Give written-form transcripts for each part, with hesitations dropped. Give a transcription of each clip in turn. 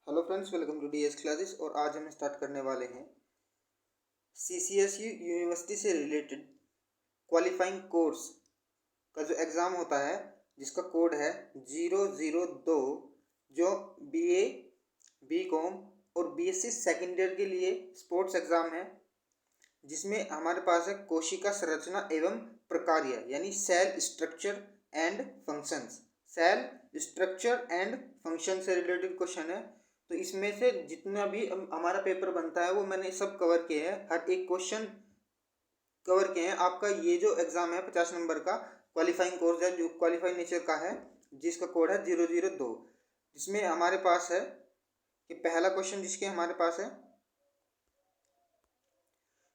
Hello friends, welcome to DS classes. और आज हम स्टार्ट करने वाले हैं सीसीएसयू यूनिवर्सिटी से रिलेटेड क्वालिफाइंग कोर्स का जो एग्ज़ाम होता है, जिसका कोड है 002, जो बीए, बीकॉम और बीएससी सेकेंड ईयर के लिए स्पोर्ट्स एग्ज़ाम है, जिसमें हमारे पास है कोशिका संरचना एवं प्रकार्य, यानी cell structure and functions. Cell structure and function से रिलेटेड क्वेश्चन है। तो इसमें से जितना भी हमारा पेपर बनता है वो मैंने सब कवर किए हैं, हर एक क्वेश्चन कवर किए हैं। आपका ये जो एग्ज़ाम है 50 नंबर का क्वालिफाइंग कोर्स है, जो क्वालिफाइंग नेचर का है, जिसका कोड है 002, जिसमें हमारे पास है कि पहला क्वेश्चन जिसके हमारे पास है,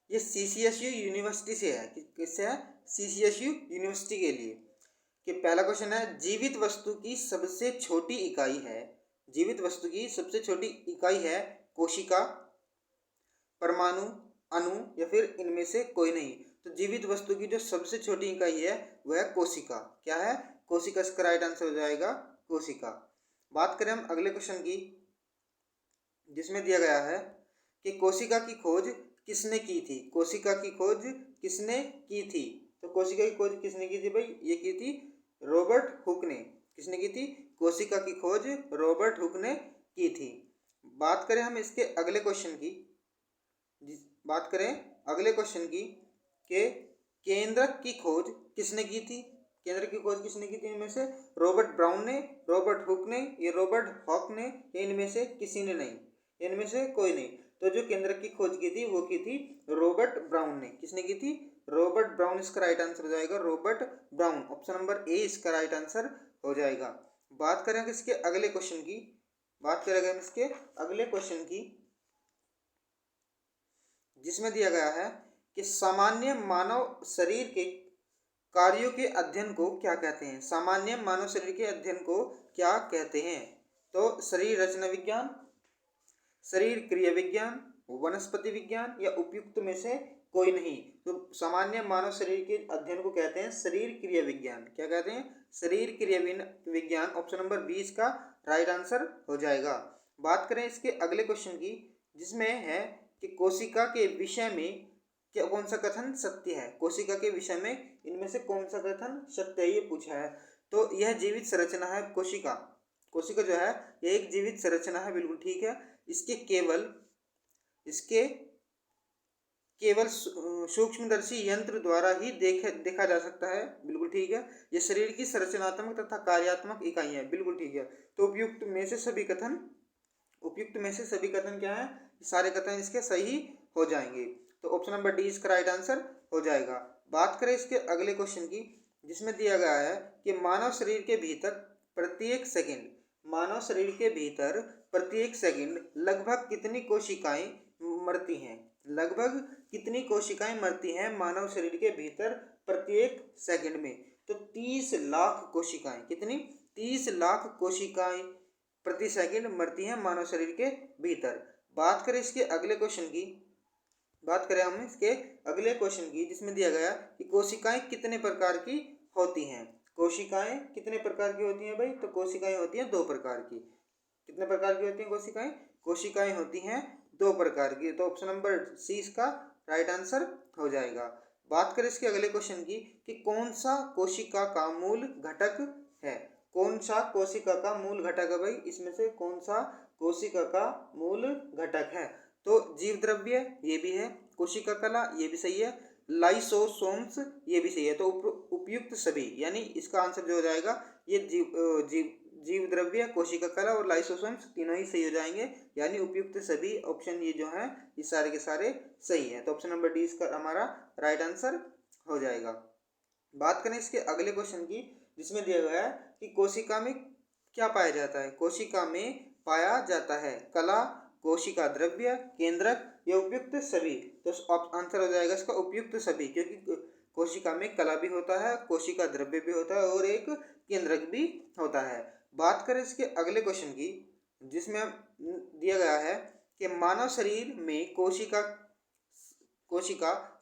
ये सीसीएसयू यूनिवर्सिटी से है। किससे है? सीसीएसयू यूनिवर्सिटी के लिए। कि पहला क्वेश्चन है, जीवित वस्तु की सबसे छोटी इकाई है, जीवित वस्तु की सबसे छोटी इकाई है कोशिका, परमाणु, अणु या फिर इनमें से कोई नहीं। तो जीवित वस्तु की जो सबसे छोटी इकाई है वह है कोशिका। क्या है? कोशिका। इसका राइट आंसर हो जाएगा कोशिका। बात करें हम अगले क्वेश्चन की, जिसमें दिया गया है कि कोशिका की खोज किसने की थी। कोशिका की खोज किसने की थी? तो कोशिका की खोज किसने की थी भाई? ये की थी रॉबर्ट हुक ने। किसने की थी? कोशिका की खोज रॉबर्ट हुक ने की थी। बात करें हम इसके अगले क्वेश्चन की, बात करें अगले क्वेश्चन की कि केंद्रक की खोज किसने की थी। केंद्रक की खोज किसने की थी? इनमें से रॉबर्ट ब्राउन ने, रॉबर्ट हुक ने, ये रॉबर्ट हॉक ने, इनमें से किसी ने नहीं, इनमें से कोई नहीं। तो जो केंद्रक की खोज की थी वो की थी रॉबर्ट ब्राउन ने। किसने की थी? Robert brown. इसका राइट आंसर हो जाएगा Robert brown. Option number A इसका राइट आंसर हो जाएगा। बात करेंगे इसके अगले क्वेश्चन की, बात करेंगे हम इसके अगले क्वेश्चन की, जिसमें दिया गया है कि सामान्य मानव शरीर के कार्यों के अध्ययन को क्या कहते हैं। सामान्य मानव शरीर के अध्ययन को क्या कहते हैं? तो शरीर रचना विज्ञान, शरीर क्रिया विज्ञान, वनस्पति विज्ञान या उपयुक्त में से कोई नहीं। तो सामान्य मानव शरीर के अध्ययन को कहते हैं शरीर क्रिया विज्ञान। क्या कहते हैं? शरीर क्रिया विज्ञान। ऑप्शन नंबर 20 का राइट आंसर हो जाएगा। बात करें इसके अगले क्वेश्चन की, जिसमें है कि कोशिका के विषय में क्या कौन सा कथन सत्य है। कोशिका के विषय में इनमें से कौन सा कथन सत्य है, ये पूछा है। तो यह जीवित संरचना है कोशिका। कोशिका जो है यह एक जीवित संरचना है, बिल्कुल ठीक है। इसके केवल सूक्ष्मदर्शी यंत्र द्वारा ही देखा जा सकता है, बिल्कुल ठीक है। ये शरीर की संरचनात्मक तथा कार्यात्मक इकाई है, बिल्कुल ठीक है। तो उपयुक्त में से सभी कथन क्या है? सारे कथन इसके सही हो जाएंगे। तो ऑप्शन नंबर डी इसका राइट आंसर हो जाएगा। बात करें इसके अगले क्वेश्चन की, जिसमें दिया गया है कि मानव शरीर के भीतर प्रत्येक सेकंड लगभग कितनी कोशिकाएं मरती हैं। लगभग कितनी कोशिकाएं मरती हैं मानव शरीर के भीतर प्रत्येक सेकंड में? तो 30 लाख कोशिकाएं। कितनी? 30 लाख कोशिकाएं प्रति सेकंड मरती हैं मानव शरीर के भीतर। बात करें इसके अगले क्वेश्चन की, जिसमें दिया गया कि कोशिकाएं कितने प्रकार की होती हैं। कोशिकाएं कितने प्रकार की होती हैं भाई? तो कोशिकाएं होती हैं 2 प्रकार की। कितने प्रकार की होती हैं कोशिकाएं? कोशिकाएं होती हैं 2 प्रकार की। तो ऑप्शन नंबर सी इसका राइट आंसर हो जाएगा। बात करें इसके अगले क्वेश्चन की कि कौन सा कोशिका का मूल घटक है। कौन सा कोशिका का मूल घटक है भाई? इसमें से कौन सा कोशिका का मूल घटक है? तो जीव द्रव्य ये भी है, कोशिका कला ये भी सही है, लाइसोसोम्स ये भी सही है। तो उपयुक्त सभी, यानी इसका आंसर जो हो जाएगा ये जीव द्रव्य, कोशिका कला और लाइसोसोम्स तीनों ही सही हो जाएंगे, यानी उपयुक्त सभी ऑप्शन ये जो हैं ये सारे के सारे सही हैं। तो ऑप्शन नंबर डी इसका हमारा राइट आंसर हो जाएगा। बात करें इसके अगले क्वेश्चन की, जिसमें दिया गया है कि कोशिका में क्या पाया जाता है। कोशिका में पाया जाता है कला, कोशिका द्रव्य, केंद्रक या उपयुक्त सभी। तो आंसर हो जाएगा इसका उपयुक्त सभी, क्योंकि कोशिका में कला भी होता है, कोशिका द्रव्य भी होता है और एक केंद्रक भी होता है। बात करें इसके अगले क्वेश्चन की, जिसमें दिया गया है कि मानव शरीर में कोशिका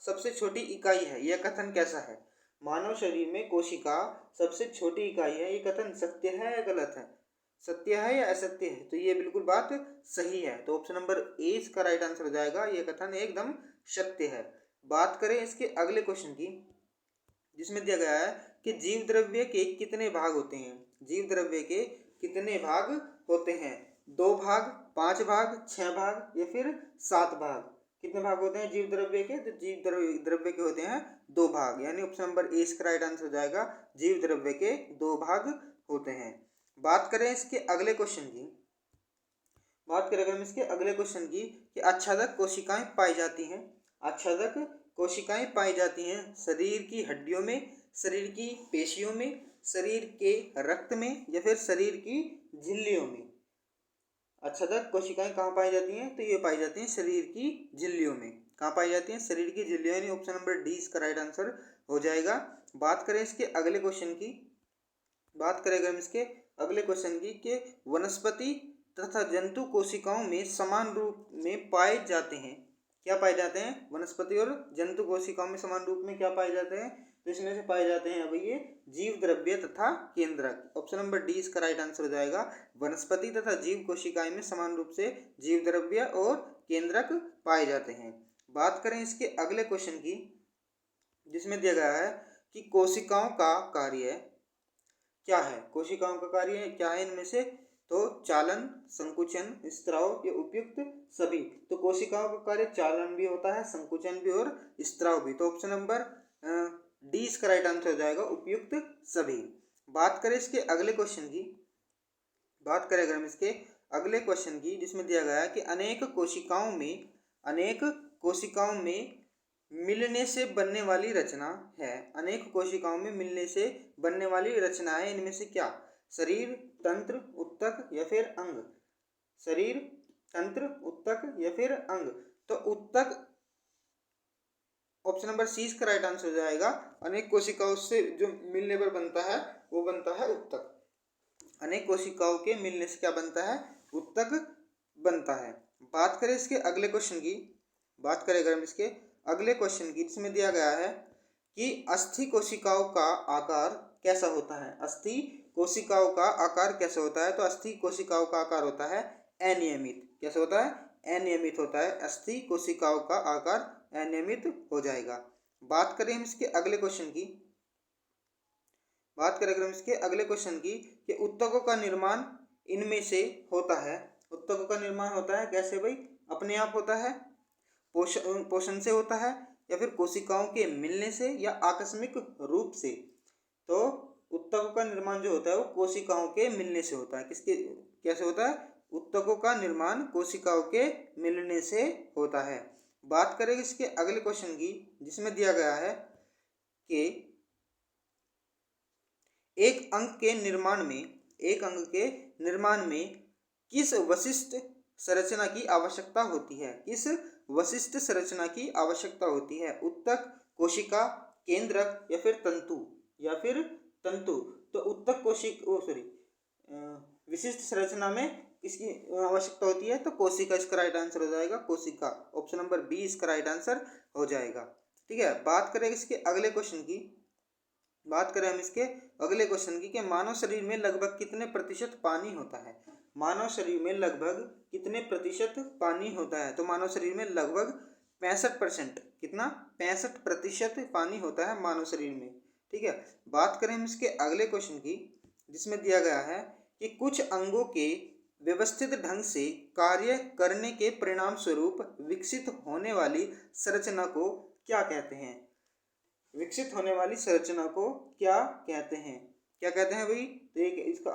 सबसे छोटी इकाई है, यह कथन कैसा है। मानव शरीर में कोशिका सबसे छोटी इकाई है, ये कथन सत्य है या गलत है? सत्य है या असत्य है? तो ये बिल्कुल बात सही है, तो ऑप्शन नंबर ए इसका राइट आंसर हो जाएगा। ये कथन एकदम सत्य है। बात करें इसके अगले क्वेश्चन की, जिसमें दिया गया है कि जीव द्रव्य के कितने भाग होते हैं। जीव द्रव्य के कितने भाग होते हैं? 2 भाग, 5 भाग, 6 भाग या फिर 7 भाग? कितने भाग होते हैं जीव द्रव्य के? तो जीव द्रव्य के होते हैं 2 भाग, यानी ऑप्शन नंबर ए इसका राइट आंसर हो जाएगा। जीव द्रव्य के 2 भाग होते हैं। बात करें इसके अगले क्वेश्चन की, बात करें अगर हम इसके अगले क्वेश्चन की कि आच्छादक कोशिकाएं पाई जाती हैं। आच्छादक कोशिकाएं पाई जाती हैं शरीर की हड्डियों में, शरीर की पेशियों में, शरीर के रक्त में या फिर शरीर की झिल्लियों में। आच्छादक कोशिकाएं कहाँ पाई जाती हैं? तो ये पाई जाती हैं शरीर की झिल्लियों में। कहाँ पाई जाती हैं? शरीर की झिल्लियों में। ऑप्शन नंबर डी इसका राइट आंसर हो जाएगा। बात करें इसके अगले क्वेश्चन की, बात करें अगर हम इसके अगले क्वेश्चन की कि वनस्पति तथा जंतु कोशिकाओं में समान रूप में पाए जाते हैं। क्या पाए जाते हैं? वनस्पति और जंतु कोशिकाओं में समान रूप में क्या पाए जाते हैं? तो इसमें से पाए जाते हैं भैया जीव द्रव्य तथा केंद्रक। ऑप्शन नंबर डी इसका राइट आंसर हो जाएगा। वनस्पति तथा जीव कोशिकाएं में समान रूप से जीव द्रव्य और केंद्रक पाए जाते हैं। बात करें इसके अगले क्वेश्चन की, जिसमें दिया गया है कि कोशिकाओं का कार्य क्या है? कोशिकाओं का कार्य क्या है इनमें से? तो चालन, संकुचन, स्त्राव या उपयुक्त सभी। तो कोशिकाओं का कार्य चालन भी होता है, संकुचन भी और स्त्राव भी। तो ऑप्शन नंबर डी इसका राइट आंसर हो जाएगा, उपयुक्त सभी। बात करें इसके अगले क्वेश्चन की, बात करें अगर हम इसके अगले क्वेश्चन की, जिसमें दिया गया है कि अनेक कोशिकाओं में मिलने से बनने वाली रचना है। अनेक कोशिकाओं में मिलने से बनने वाली रचना है, इनमें से क्या? शरीर, तंत्र, उत्तक या फिर अंग? शरीर, तंत्र, उत्तक या फिर अंग? तो उत्तक, ऑप्शन नंबर सी इसका राइट आंसर हो जाएगा। अनेक कोशिकाओं से जो मिलने पर बनता है वो बनता है उत्तक। अनेक कोशिकाओं के मिलने से क्या बनता है? उत्तक बनता है। बात करें इसके अगले क्वेश्चन की, बात करें अगर हम इसके अगले क्वेश्चन की, जिसमें दिया गया है कि अस्थि कोशिकाओं का आकार कैसा होता है? अस्थि कोशिकाओं का आकार कैसा होता है? तो अस्थि कोशिकाओं का आकार होता है अनियमित। कैसा होता है? अनियमित होता है। अस्थि कोशिकाओं का आकार अनियमित हो जाएगा। बात करें हम इसके अगले क्वेश्चन की, बात करें अगर हम इसके अगले क्वेश्चन की कि उत्तकों का निर्माण इनमें से होता है। उत्तकों का निर्माण होता है कैसे भाई? अपने आप होता है, पोषण से होता है या फिर कोशिकाओं के मिलने से या आकस्मिक रूप से? तो उत्तकों का निर्माण जो होता है वो कोशिकाओं के मिलने से होता है। किसके, कैसे होता है? उत्तकों का निर्माण कोशिकाओं के मिलने से होता है। बात करें इसके अगले क्वेश्चन की, जिसमें दिया गया है कि एक अंग के निर्माण में किस वशिष्ठ संरचना की आवश्यकता होती है? किस वशिष्ठ संरचना की आवश्यकता होती है? उत्तक, कोशिका, केंद्रक या फिर तंतु? तो उत्तक विशिष्ट संरचना में इसकी आवश्यकता होती है तो कोशिका इसका राइट आंसर हो जाएगा। कोशिका, ऑप्शन नंबर बी इसका राइट आंसर हो जाएगा। ठीक है। बात करें इसके अगले क्वेश्चन की, बात करें हम इसके अगले क्वेश्चन की कि मानव शरीर में लगभग कितने प्रतिशत पानी होता है? मानव शरीर में लगभग कितने प्रतिशत पानी होता है? तो मानव शरीर में लगभग 65%, कितना? 65% पानी होता है मानव शरीर में। ठीक है। बात करें हम इसके अगले क्वेश्चन की, जिसमें दिया गया है कि कुछ अंगों के व्यवस्थित ढंग से कार्य करने के परिणाम स्वरूप विकसित होने वाली संरचना को क्या कहते हैं? विकसित होने वाली संरचना को क्या कहते हैं? क्या कहते हैं भाई? तो एक इसका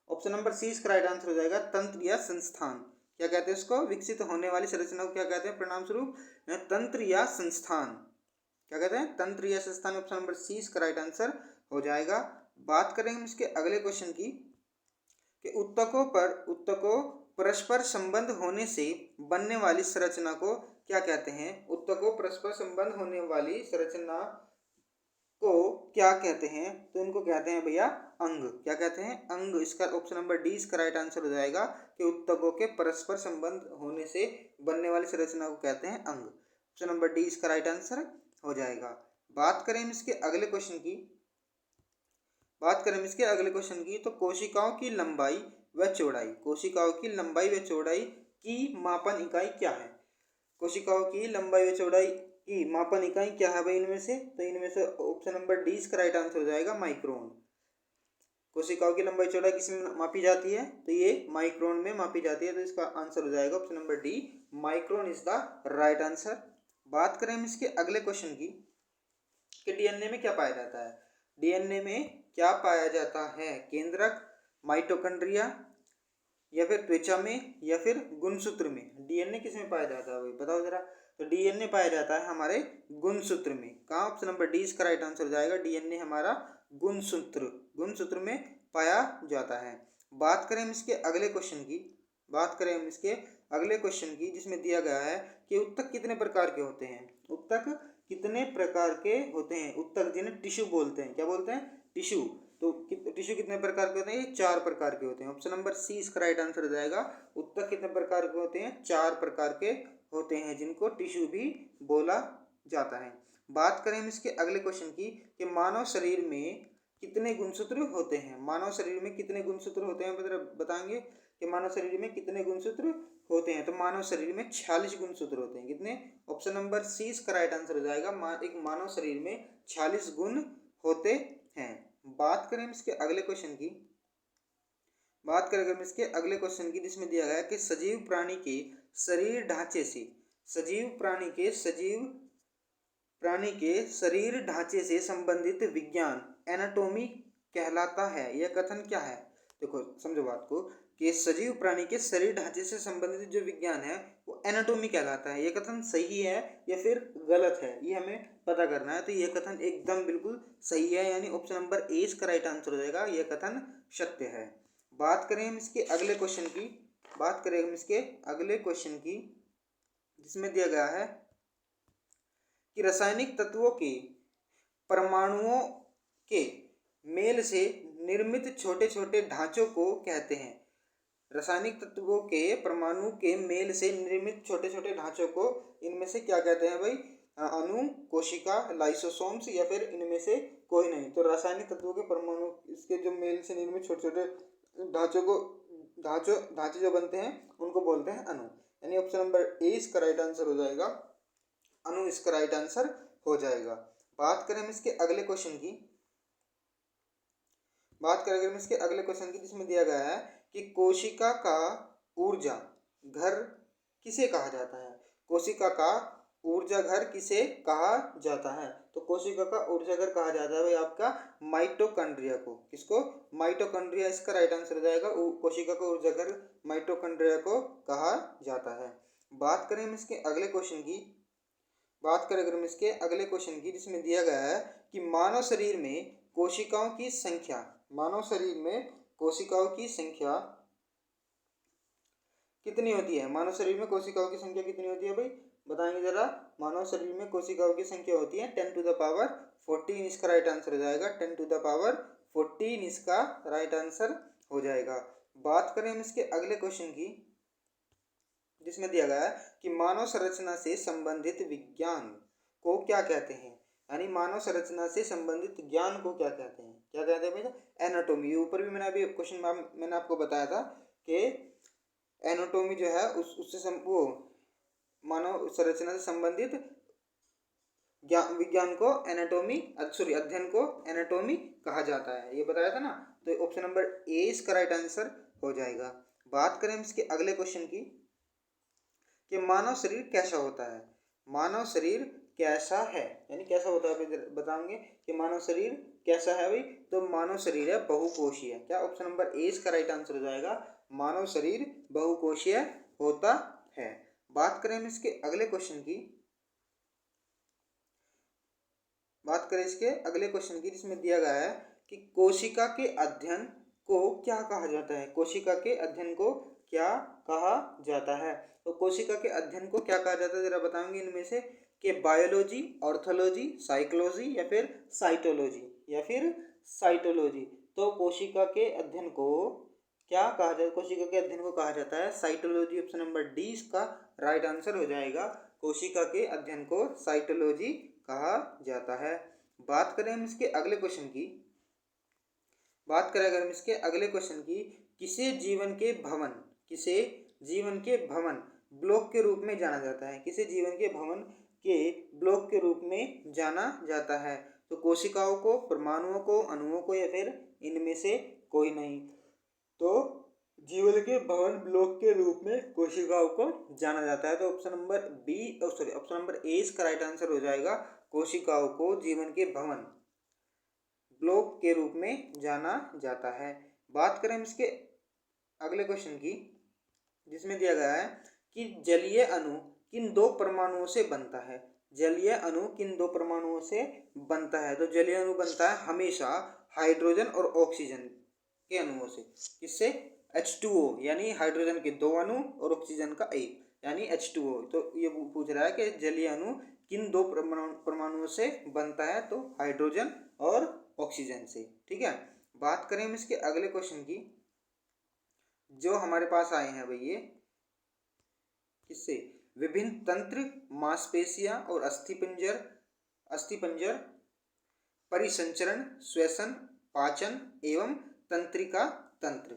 ऑप्शन नंबर सी इसका राइट आंसर हो जाएगा, तंत्र या संस्थान। क्या कहते हैं इसको? विकसित होने वाली संरचना को क्या कहते हैं परिणाम स्वरूप? तंत्र या संस्थान। क्या कहते हैं? तंत्र या संस्थान। ऑप्शन नंबर सी इसका राइट आंसर हो जाएगा। बात करें हम इसके अगले क्वेश्चन की कि उत्तकों परस्पर संबंध होने से बनने वाली संरचना को क्या कहते हैं? उत्तकों परस्पर संबंध होने वाली संरचना को क्या कहते हैं? तो इनको कहते हैं भैया अंग। क्या कहते हैं? अंग। इसका ऑप्शन नंबर डी इसका राइट आंसर हो जाएगा कि उत्तकों के परस्पर संबंध होने से बनने वाली संरचना को कहते हैं अंग। ऑप्शन नंबर डी इसका राइट आंसर हो जाएगा। बात करें हम इसके अगले क्वेश्चन की, बात करें हम इसके अगले क्वेश्चन की, तो कोशिकाओं की लंबाई व चौड़ाई, कोशिकाओं की लंबाई व चौड़ाई की मापन इकाई क्या है? कोशिकाओं की लंबाई व चौड़ाई की मापन इकाई क्या है भाई इनमें से? तो इनमें से ऑप्शन नंबर डी इसका राइट आंसर हो जाएगा माइक्रोन। कोशिकाओं की लंबाई चौड़ाई किसमें मापी जाती है? तो ये माइक्रोन में मापी जाती है, तो इसका आंसर हो जाएगा option number D, micron is the right answer. बात करें हम इसके अगले क्वेश्चन की कि डीएनए में क्या पाया जाता है? डीएनए में क्या पाया जाता है? केंद्रक, माइटोकॉन्ड्रिया, या फिर त्वचा में, या फिर गुणसूत्र में? डीएनए किस में पाया जाता है भाई बताओ जरा। तो डीएनए पाया जाता है हमारे गुणसूत्र में। कहाँ? ऑप्शन नंबर डी इसका राइट आंसर हो जाएगा। डीएनए हमारा गुणसूत्र में पाया जाता है। बात करें हम इसके अगले क्वेश्चन की, जिसमें दिया गया है कि उत्तक कितने प्रकार के होते हैं? उत्तक कितने प्रकार के होते हैं? उत्तक जिन्हें टिश्यू बोलते हैं, क्या बोलते हैं? टिश्यू। तो टिश्यू कितने प्रकार के होते हैं? ये 4 प्रकार के होते हैं। ऑप्शन नंबर सी इसका राइट आंसर हो जाएगा। उत्तक कितने प्रकार के होते हैं? 4 प्रकार के होते हैं, जिनको टिश्यू भी बोला जाता है। बात करें हम इसके अगले क्वेश्चन की कि मानव शरीर में कितने गुणसूत्र होते हैं? मानव शरीर में कितने गुणसूत्र होते हैं बताएंगे कि मानव शरीर में कितने गुणसूत्र होते हैं? तो मानव शरीर में 46 गुणसूत्र होते हैं। कितने? ऑप्शन नंबर सी इसका राइट आंसर हो जाएगा। एक मानव शरीर में 46 गुण होते हैं। बात करें हम इसके अगले क्वेश्चन की, जिसमें दिया गया है कि सजीव प्राणी के शरीर ढांचे से संबंधित विज्ञान एनाटॉमी कहलाता है। यह कथन क्या है? देखो समझो बात को कि सजीव प्राणी के शरीर ढांचे से संबंधित जो विज्ञान है वो एनाटॉमी कहलाता है। यह कथन सही है या फिर गलत है, ये हमें पता करना है। तो यह कथन एकदम बिल्कुल सही है, यानी ऑप्शन नंबर ए इसका राइट आंसर हो जाएगा। यह कथन सत्य है। बात करें हम इसके अगले क्वेश्चन की, जिसमें दिया गया है कि रासायनिक तत्वों के परमाणुओं के मेल से निर्मित छोटे छोटे ढांचों को कहते हैं। रासायनिक तत्वों के परमाणु के मेल से निर्मित छोटे छोटे ढांचों को इनमें से क्या कहते हैं भाई? अणु, कोशिका, लाइसोसोम्स, या फिर इनमें से कोई नहीं। तो रासायनिक तत्वों के परमाणु इसके जो मेल से निर्मित छोटे छोटे ढांचे जो बनते हैं उनको बोलते हैं अणु, यानी ऑप्शन नंबर ए इसका राइट आंसर हो जाएगा। अणु इसका राइट आंसर हो जाएगा। बात करें हम इसके अगले क्वेश्चन की, जिसमें दिया गया है कि कोशिका का ऊर्जा घर किसे कहा जाता है? कोशिका का ऊर्जा घर किसे कहा जाता है? तो कोशिका का ऊर्जा घर कहा जाता है भाई आपका माइटोकॉन्ड्रिया को। किसको? माइटोकॉन्ड्रिया इसका राइट आंसर हो जाएगा। कोशिका का ऊर्जा घर माइटोकॉन्ड्रिया को कहा जाता है। बात करें हम इसके अगले क्वेश्चन की, जिसमें दिया गया है कि मानव शरीर में कोशिकाओं की संख्या कितनी होती है? मानव शरीर में कोशिकाओं की संख्या कितनी होती है भाई बताएंगे जरा। मानव शरीर में कोशिकाओं की संख्या होती है 10 टू द पावर 14 इसका राइट आंसर हो जाएगा। 10 टू द पावर 14 इसका राइट आंसर हो जाएगा। बात करें हम इसके अगले क्वेश्चन की, जिसमें दिया गया है कि मानव संरचना से संबंधित विज्ञान को क्या कहते हैं? यानी मानव संरचना से संबंधित ज्ञान को क्या कहते हैं? क्या कहते हैं भैया? एनाटॉमी। ऊपर भी मैंने आपको बताया था कि एनाटॉमी जो है उससे वो मानव संरचना से संबंधित विज्ञान को अध्ययन को एनाटॉमी कहा जाता है, ये बताया था ना। तो ऑप्शन नंबर ए इसका राइट आंसर हो जाएगा। बात करें हम इसके अगले क्वेश्चन की कि मानव शरीर कैसा होता है? मानव शरीर कैसा है, यानी कैसा होता है बताएंगे कि मानव शरीर कैसा है भाई? तो मानव शरीर है बहुकोशीय। क्या? ऑप्शन नंबर ए इसका राइट आंसर हो जाएगा। मानव शरीर बहुकोशीय होता है। बात करें हम इसके अगले क्वेश्चन की, जिसमें दिया गया है कि कोशिका के अध्ययन को क्या कहा जाता है? कोशिका के अध्ययन को क्या कहा जाता है? तो कोशिका के अध्ययन को क्या कहा जाता है जरा बताएंगे इनमें से कि बायोलॉजी, ऑर्थोलॉजी, साइकोलॉजी, या फिर साइटोलॉजी। तो कोशिका के अध्ययन को क्या कहा जाता है? कोशिका के अध्ययन को कहा जाता है साइटोलॉजी। ऑप्शन नंबर डी इसका राइट आंसर हो जाएगा। कोशिका के अध्ययन को साइटोलॉजी कहा जाता है। बात करें हम इसके अगले क्वेश्चन की, बात करें अगर हम इसके अगले क्वेश्चन की, किसे जीवन के भवन ब्लॉक के रूप में जाना जाता है? किसे जीवन के भवन के ब्लॉक के रूप में जाना जाता है? तो कोशिकाओं को, परमाणुओं को, अणुओं को, या फिर इनमें से कोई नहीं। तो जीवन के भवन ब्लॉक के रूप में कोशिकाओं को जाना जाता है। तो ऑप्शन नंबर ए इसका राइट आंसर हो जाएगा। कोशिकाओं को जीवन के भवन ब्लॉक के रूप में जाना जाता है। बात करें इसके अगले क्वेश्चन की, जिसमें दिया गया है कि जलीय अणु किन दो परमाणुओं से बनता है? जलीय अणु किन दो परमाणुओं से बनता है? तो जलीय अणु बनता है हमेशा हाइड्रोजन और ऑक्सीजन के अणुओं से। किससे? H2O यानी हाइड्रोजन के दो अणु और ऑक्सीजन का एक, यानी H2O। तो ये पूछ रहा है कि जलीय अणु किन दो परमाणुओं से बनता है? तो हाइड्रोजन और ऑक्सीजन से। ठीक है। बात करें हम इसके अगले क्वेश्चन की, जो हमारे पास आए हैं भाई, ये किससे? विभिन्न तंत्र, मांसपेशियां और अस्थिपंजर, परिसंचरण, श्वसन, पाचन एवं तंत्रिका तंत्र।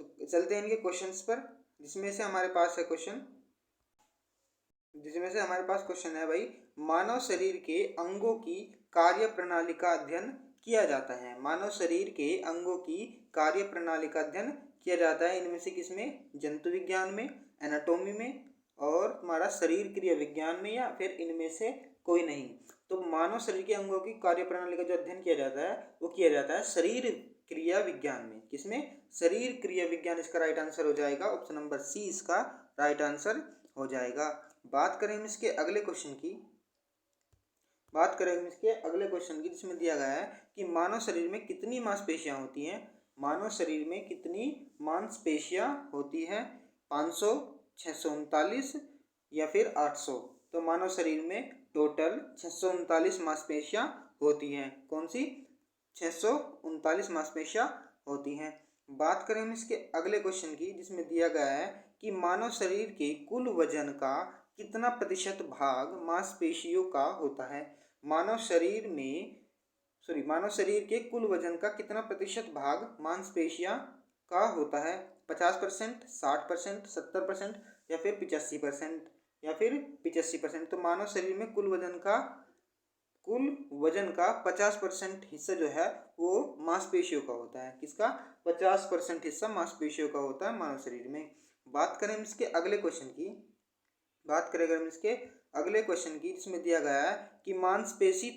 तो चलते हैं इनके क्वेश्चंस पर, जिसमें से हमारे पास क्वेश्चन है भाई, मानव शरीर के अंगों की कार्य प्रणाली का अध्ययन किया जाता है। मानव शरीर के अंगों की कार्य प्रणाली का अध्ययन किया जाता है इनमें से किसमें? जंतु विज्ञान में, एनाटॉमी में, और तुम्हारा शरीर क्रिया विज्ञान में, या फिर इनमें से कोई नहीं। तो मानव शरीर के अंगों की कार्य प्रणाली का जो अध्ययन किया जाता है वो किया जाता है शरीर क्रिया विज्ञान में। किसमें? शरीर क्रिया विज्ञान इसका राइट आंसर हो जाएगा। ऑप्शन नंबर सी इसका राइट आंसर हो जाएगा। बात करें हम इसके अगले क्वेश्चन की, जिसमें दिया गया है कि मानव शरीर में कितनी मांसपेशियां होती हैं? मानव शरीर में कितनी मांसपेशियां होती हैं? 500, 639 या फिर 800? तो मानव शरीर में टोटल 639 मांसपेशियां होती हैं। कौन सी? 639 मांसपेशियां होती हैं। बात करें हम इसके अगले क्वेश्चन की, जिसमें दिया गया है कि मानव शरीर के कुल वजन का कितना प्रतिशत भाग मांसपेशियों का होता है? मानव शरीर के कुल वजन का कितना प्रतिशत भाग मांसपेशियां का होता है? 50%, 60%, 70% या फिर 85%? तो मानव शरीर में कुल वजन का 50% हिस्सा जो है वो मांसपेशियों का होता है। किसका? 50% हिस्सा मांसपेशियों का होता है मानव शरीर में। बात करें इसके अगले क्वेश्चन की, जिसमें दिया गया है कि मांसपेशी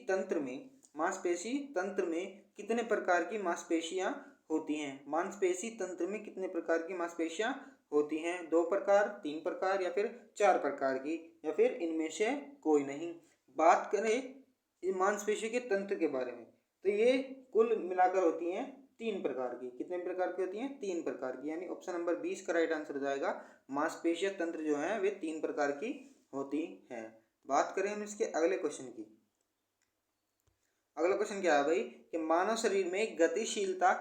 तंत्र में कितने प्रकार की मांसपेशियां होती हैं? मांसपेशी तंत्र में कितने प्रकार की मांसपेशियां होती हैं? 2 प्रकार, 3 प्रकार, या फिर 4 प्रकार की, या फिर इनमें से कोई नहीं। बात करें मांसपेशियों के तंत्र के बारे में, तो ये कुल मिलाकर होती हैं 3 प्रकार की। कितने प्रकार की होती हैं? 3 प्रकार की, यानी ऑप्शन नंबर 20 का राइट आंसर हो जाएगा। मांसपेशियां तंत्र जो है वे 3 प्रकार की होती हैं। बात करें हम इसके अगले क्वेश्चन की, अगला क्वेश्चन क्या है भाई कि मानव शरीर में गतिशीलता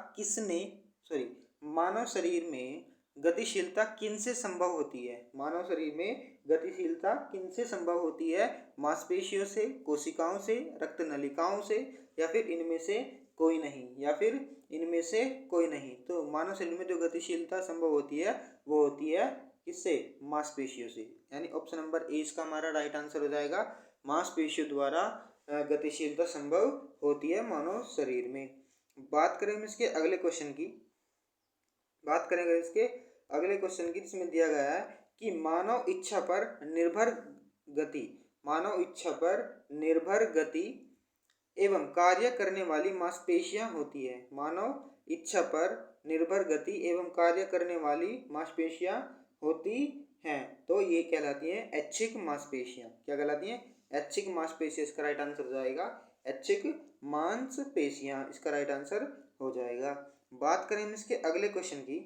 किनसे संभव होती है? मानव शरीर में गतिशीलता किनसे संभव होती है? मांसपेशियों से, कोशिकाओं से, रक्त नलिकाओं से, या फिर इनमें से कोई नहीं? तो मानव शरीर में जो गतिशीलता संभव होती है वो होती है किससे? मांसपेशियों से, यानी ऑप्शन नंबर ए इसका हमारा राइट आंसर हो जाएगा। मांसपेशियों द्वारा गतिशीलता संभव होती है मानव शरीर में। बात करें हम इसके अगले क्वेश्चन की, जिसमें दिया गया है कि मानव इच्छा पर निर्भर गति एवं कार्य करने वाली मांसपेशियां होती है। मानव इच्छा पर निर्भर गति एवं कार्य करने वाली मांसपेशियां होती हैं, तो ये कहलाती हैं ऐच्छिक मांसपेशियां। क्या कहलाती हैं? ऐच्छिक मांसपेशियां इसका राइट आंसर हो जाएगा। ऐच्छिक मांसपेशियां इसका राइट आंसर हो जाएगा। बात करें हम इसके अगले क्वेश्चन की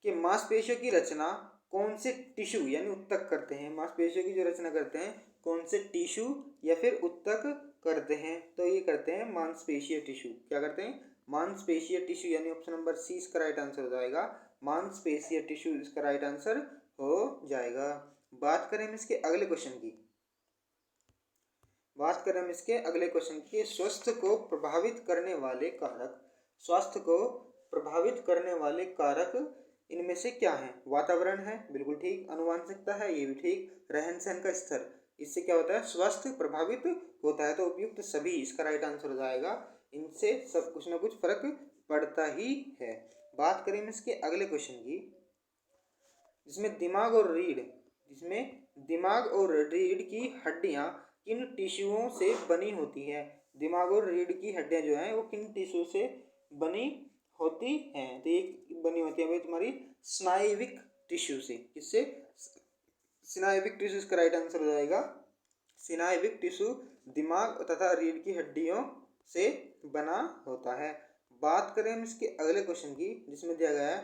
कि मांसपेशियों की रचना कौन से टिश्यू यानी ऊतक करते हैं? मांसपेशियों की जो रचना करते हैं कौन से टिश्यू या फिर ऊतक करते हैं? तो ये करते हैं मांसपेशीय टिश्यू। क्या करते हैं? मांसपेशीय टिश्यू, यानी ऑप्शन नंबर सी इसका राइट आंसर हो जाएगा। मांसपेशीय टिश्यू इसका राइट आंसर हो जाएगा। बात करें हम इसके अगले क्वेश्चन की, बात करें हम इसके अगले क्वेश्चन की, स्वास्थ्य को प्रभावित करने वाले कारक, स्वास्थ्य को प्रभावित करने वाले कारक इनमें से क्या है? वातावरण है, बिल्कुल ठीक। आनुवंशिकता है, ये भी ठीक। रहन सहन का स्तर, इससे क्या होता है? स्वास्थ्य प्रभावित होता है। तो उपयुक्त सभी इसका राइट आंसर हो जाएगा। इनसे सब कुछ ना कुछ फर्क पड़ता ही है। बात करें इसके अगले क्वेश्चन की, जिसमें दिमाग और रीढ़ की हड्डियां किन टिश्यूओं से बनी होती है? दिमाग और रीढ़ की हड्डियां जो हैं वो किन टिश्यू से बनी होती हैं? तो ये बनी होती है भाई तुम्हारी स्नायुविक टिश्यू से। किससे? स्नायुविक टिश्यू इसका राइट आंसर हो जाएगा। स्नायुविक टिश्यू दिमाग तथा रीढ़ की हड्डियों से बना होता है। बात करें हम इसके अगले क्वेश्चन की, जिसमें दिया गया है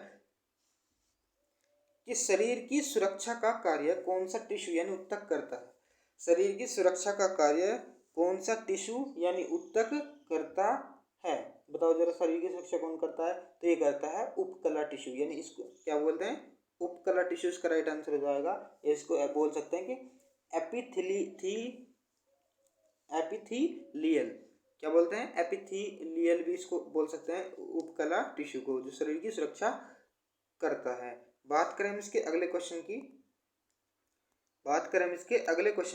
कि शरीर की सुरक्षा का कार्य कौन सा टिश्यू यानी ऊतक करता है? शरीर की सुरक्षा का कार्य कौन सा टिश्यू यानी ऊतक करता है? बताओ जरा, शरीर की सुरक्षा कौन करता है? तो ये करता है उपकला टिश्यू, यानी इसको क्या बोलते हैं? उपकला टिश्यू इसका राइट आंसर हो जाएगा। इसको बोल सकते हैं कि एपिथीलियल, क्या बोलते हैं? एपिथीलियल भी इसको बोल सकते हैं, उपकला टिश्यू को, जो शरीर की सुरक्षा करता है। बात करें हम इसके अगले क्वेश्चन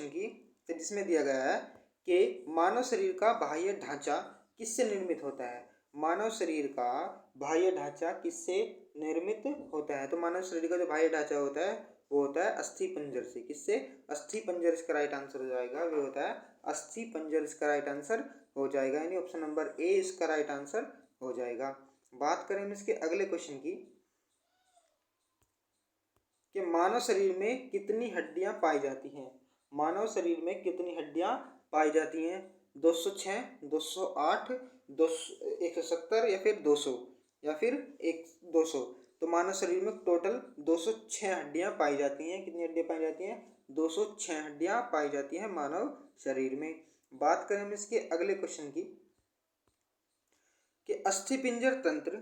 की, तो जिसमें दिया गया है कि मानव शरीर का बाह्य ढांचा किससे निर्मित होता है? मानव शरीर का बाह्य ढांचा किससे निर्मित होता है? तो मानव शरीर का जो बाह्य ढांचा होता है वो होता है अस्थि पंजर से। किससे? अस्थि पंजर इसका राइट आंसर हो जाएगा। वो होता है अस्थि पंजर, इसका राइट आंसर हो जाएगा, यानी ऑप्शन नंबर ए इसका राइट आंसर हो जाएगा। बात करें हम इसके अगले क्वेश्चन की कि मानव शरीर में कितनी हड्डियां पाई जाती हैं? मानव शरीर में कितनी हड्डियां पाई जाती हैं? 206, 208, 170 या फिर 200 या फिर 200? तो मानव शरीर में टोटल 206 हड्डियां पाई जाती हैं। कितनी हड्डियां पाई जाती हैं? 206 हड्डियां पाई जाती हैं मानव शरीर में। बात करें हम इसके अगले क्वेश्चन की कि अस्थिपिंजर तंत्र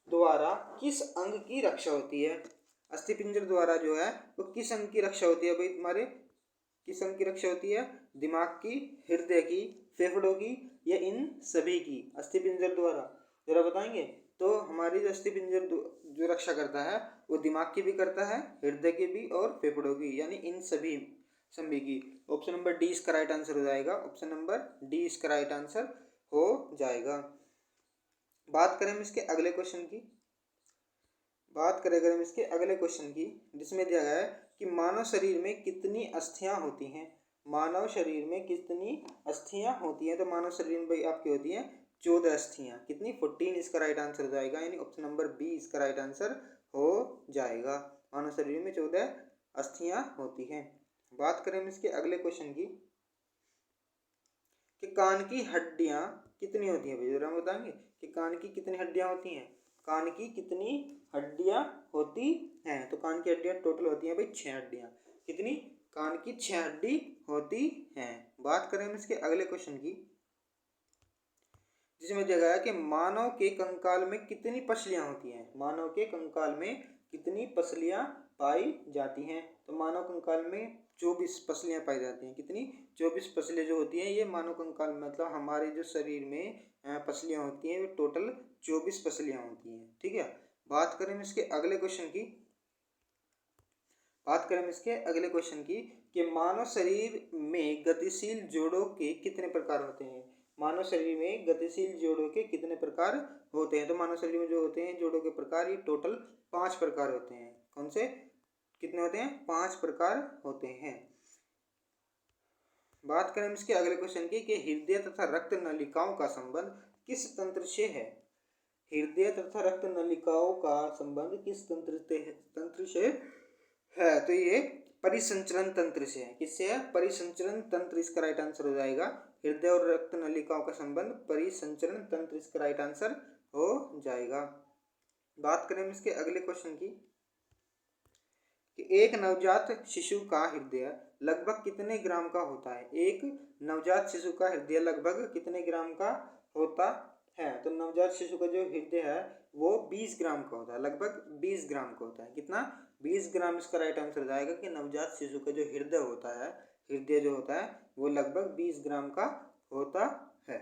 द्वारा किस अंग की रक्षा होती है? अस्थिपिंजर द्वारा जो है वो किस अंग की रक्षा होती है भाई तुम्हारे? किस अंग की रक्षा होती है? दिमाग की, हृदय की, फेफड़ों की या इन सभी की? अस्थिपिंजर द्वारा जरा बताएंगे। तो हमारी जो अस्थिपिंजर जो रक्षा करता है वो दिमाग की भी करता है, हृदय की भी और फेफड़ों की, यानी इन सभी की। ऑप्शन नंबर डी इसका राइट आंसर हो जाएगा। ऑप्शन नंबर डी इसका राइट आंसर हो जाएगा। बात करें हम इसके अगले क्वेश्चन की, जिसमें दिया गया है कि मानव शरीर में कितनी अस्थियां होती हैं? मानव शरीर में कितनी अस्थियां होती हैं? तो मानव शरीर में भाई आपकी होती हैं 14 अस्थियां। कितनी? 14 इसका राइट आंसर हो जाएगा, यानी ऑप्शन नंबर बी इसका राइट आंसर हो जाएगा। मानव शरीर में 14 अस्थियां होती हैं। बात करें हम इसके अगले क्वेश्चन की कि कान की हड्डियां कितनी होती हैं? जरा बताएंगे कि कान की कितनी हड्डियां होती हैं? कान की कितनी हड्डियां होती हैं? तो कान की हड्डियां टोटल होती हैं भाई 6 हड्डियां। कितनी? कान की 6 हड्डी होती हैं। बात करें हम इसके अगले क्वेश्चन की, जिसमें दिया गया है कि मानव के कंकाल में कितनी पसलियां होती हैं? मानव के कंकाल में कितनी पसलियां पाई जाती हैं? तो मानव कंकाल में 24 पसलियां पाई जाती हैं। कितनी? 24 पसलियां जो होती हैं ये मानव कंकाल में, मतलब हमारे जो शरीर में पसलियां होती हैं वो टोटल 24 पसलियां होती हैं। ठीक है। बात करें इसके अगले क्वेश्चन की, कि मानव शरीर में गतिशील जोड़ों के कितने प्रकार होते हैं? मानव शरीर में गतिशील जोड़ों के कितने प्रकार होते हैं? तो मानव शरीर में जो होते हैं जोड़ों के प्रकार, ये टोटल 5 प्रकार होते हैं। कौन से? कितने होते हैं? 5 प्रकार होते हैं। बात करें इसके अगले क्वेश्चन की कि हृदय तथा रक्त नलिकाओं का संबंध किस तंत्र से है? हृदय तथा रक्त नलिकाओं का संबंध किस तंत्र से है? तो ये परिसंचरण तंत्र से है। किससे है? परिसंचरण तंत्र इसका राइट आंसर हो जाएगा। हृदय और रक्त नलिकाओं का संबंध परिसंचरण तंत्र इसका राइट आंसर हो जाएगा। बात करें इसके अगले क्वेश्चन की कि एक नवजात शिशु का हृदय लगभग कितने ग्राम का होता है? एक नवजात शिशु का हृदय लगभग कितने ग्राम का होता है? तो नवजात शिशु का जो हृदय है वो 20 ग्राम का होता है, लगभग 20 ग्राम का होता है। कितना? 20 ग्राम इसका राइट आंसर हो जाएगा कि नवजात शिशु का जो हृदय होता है, हृदय जो होता है वो लगभग 20 ग्राम का होता है।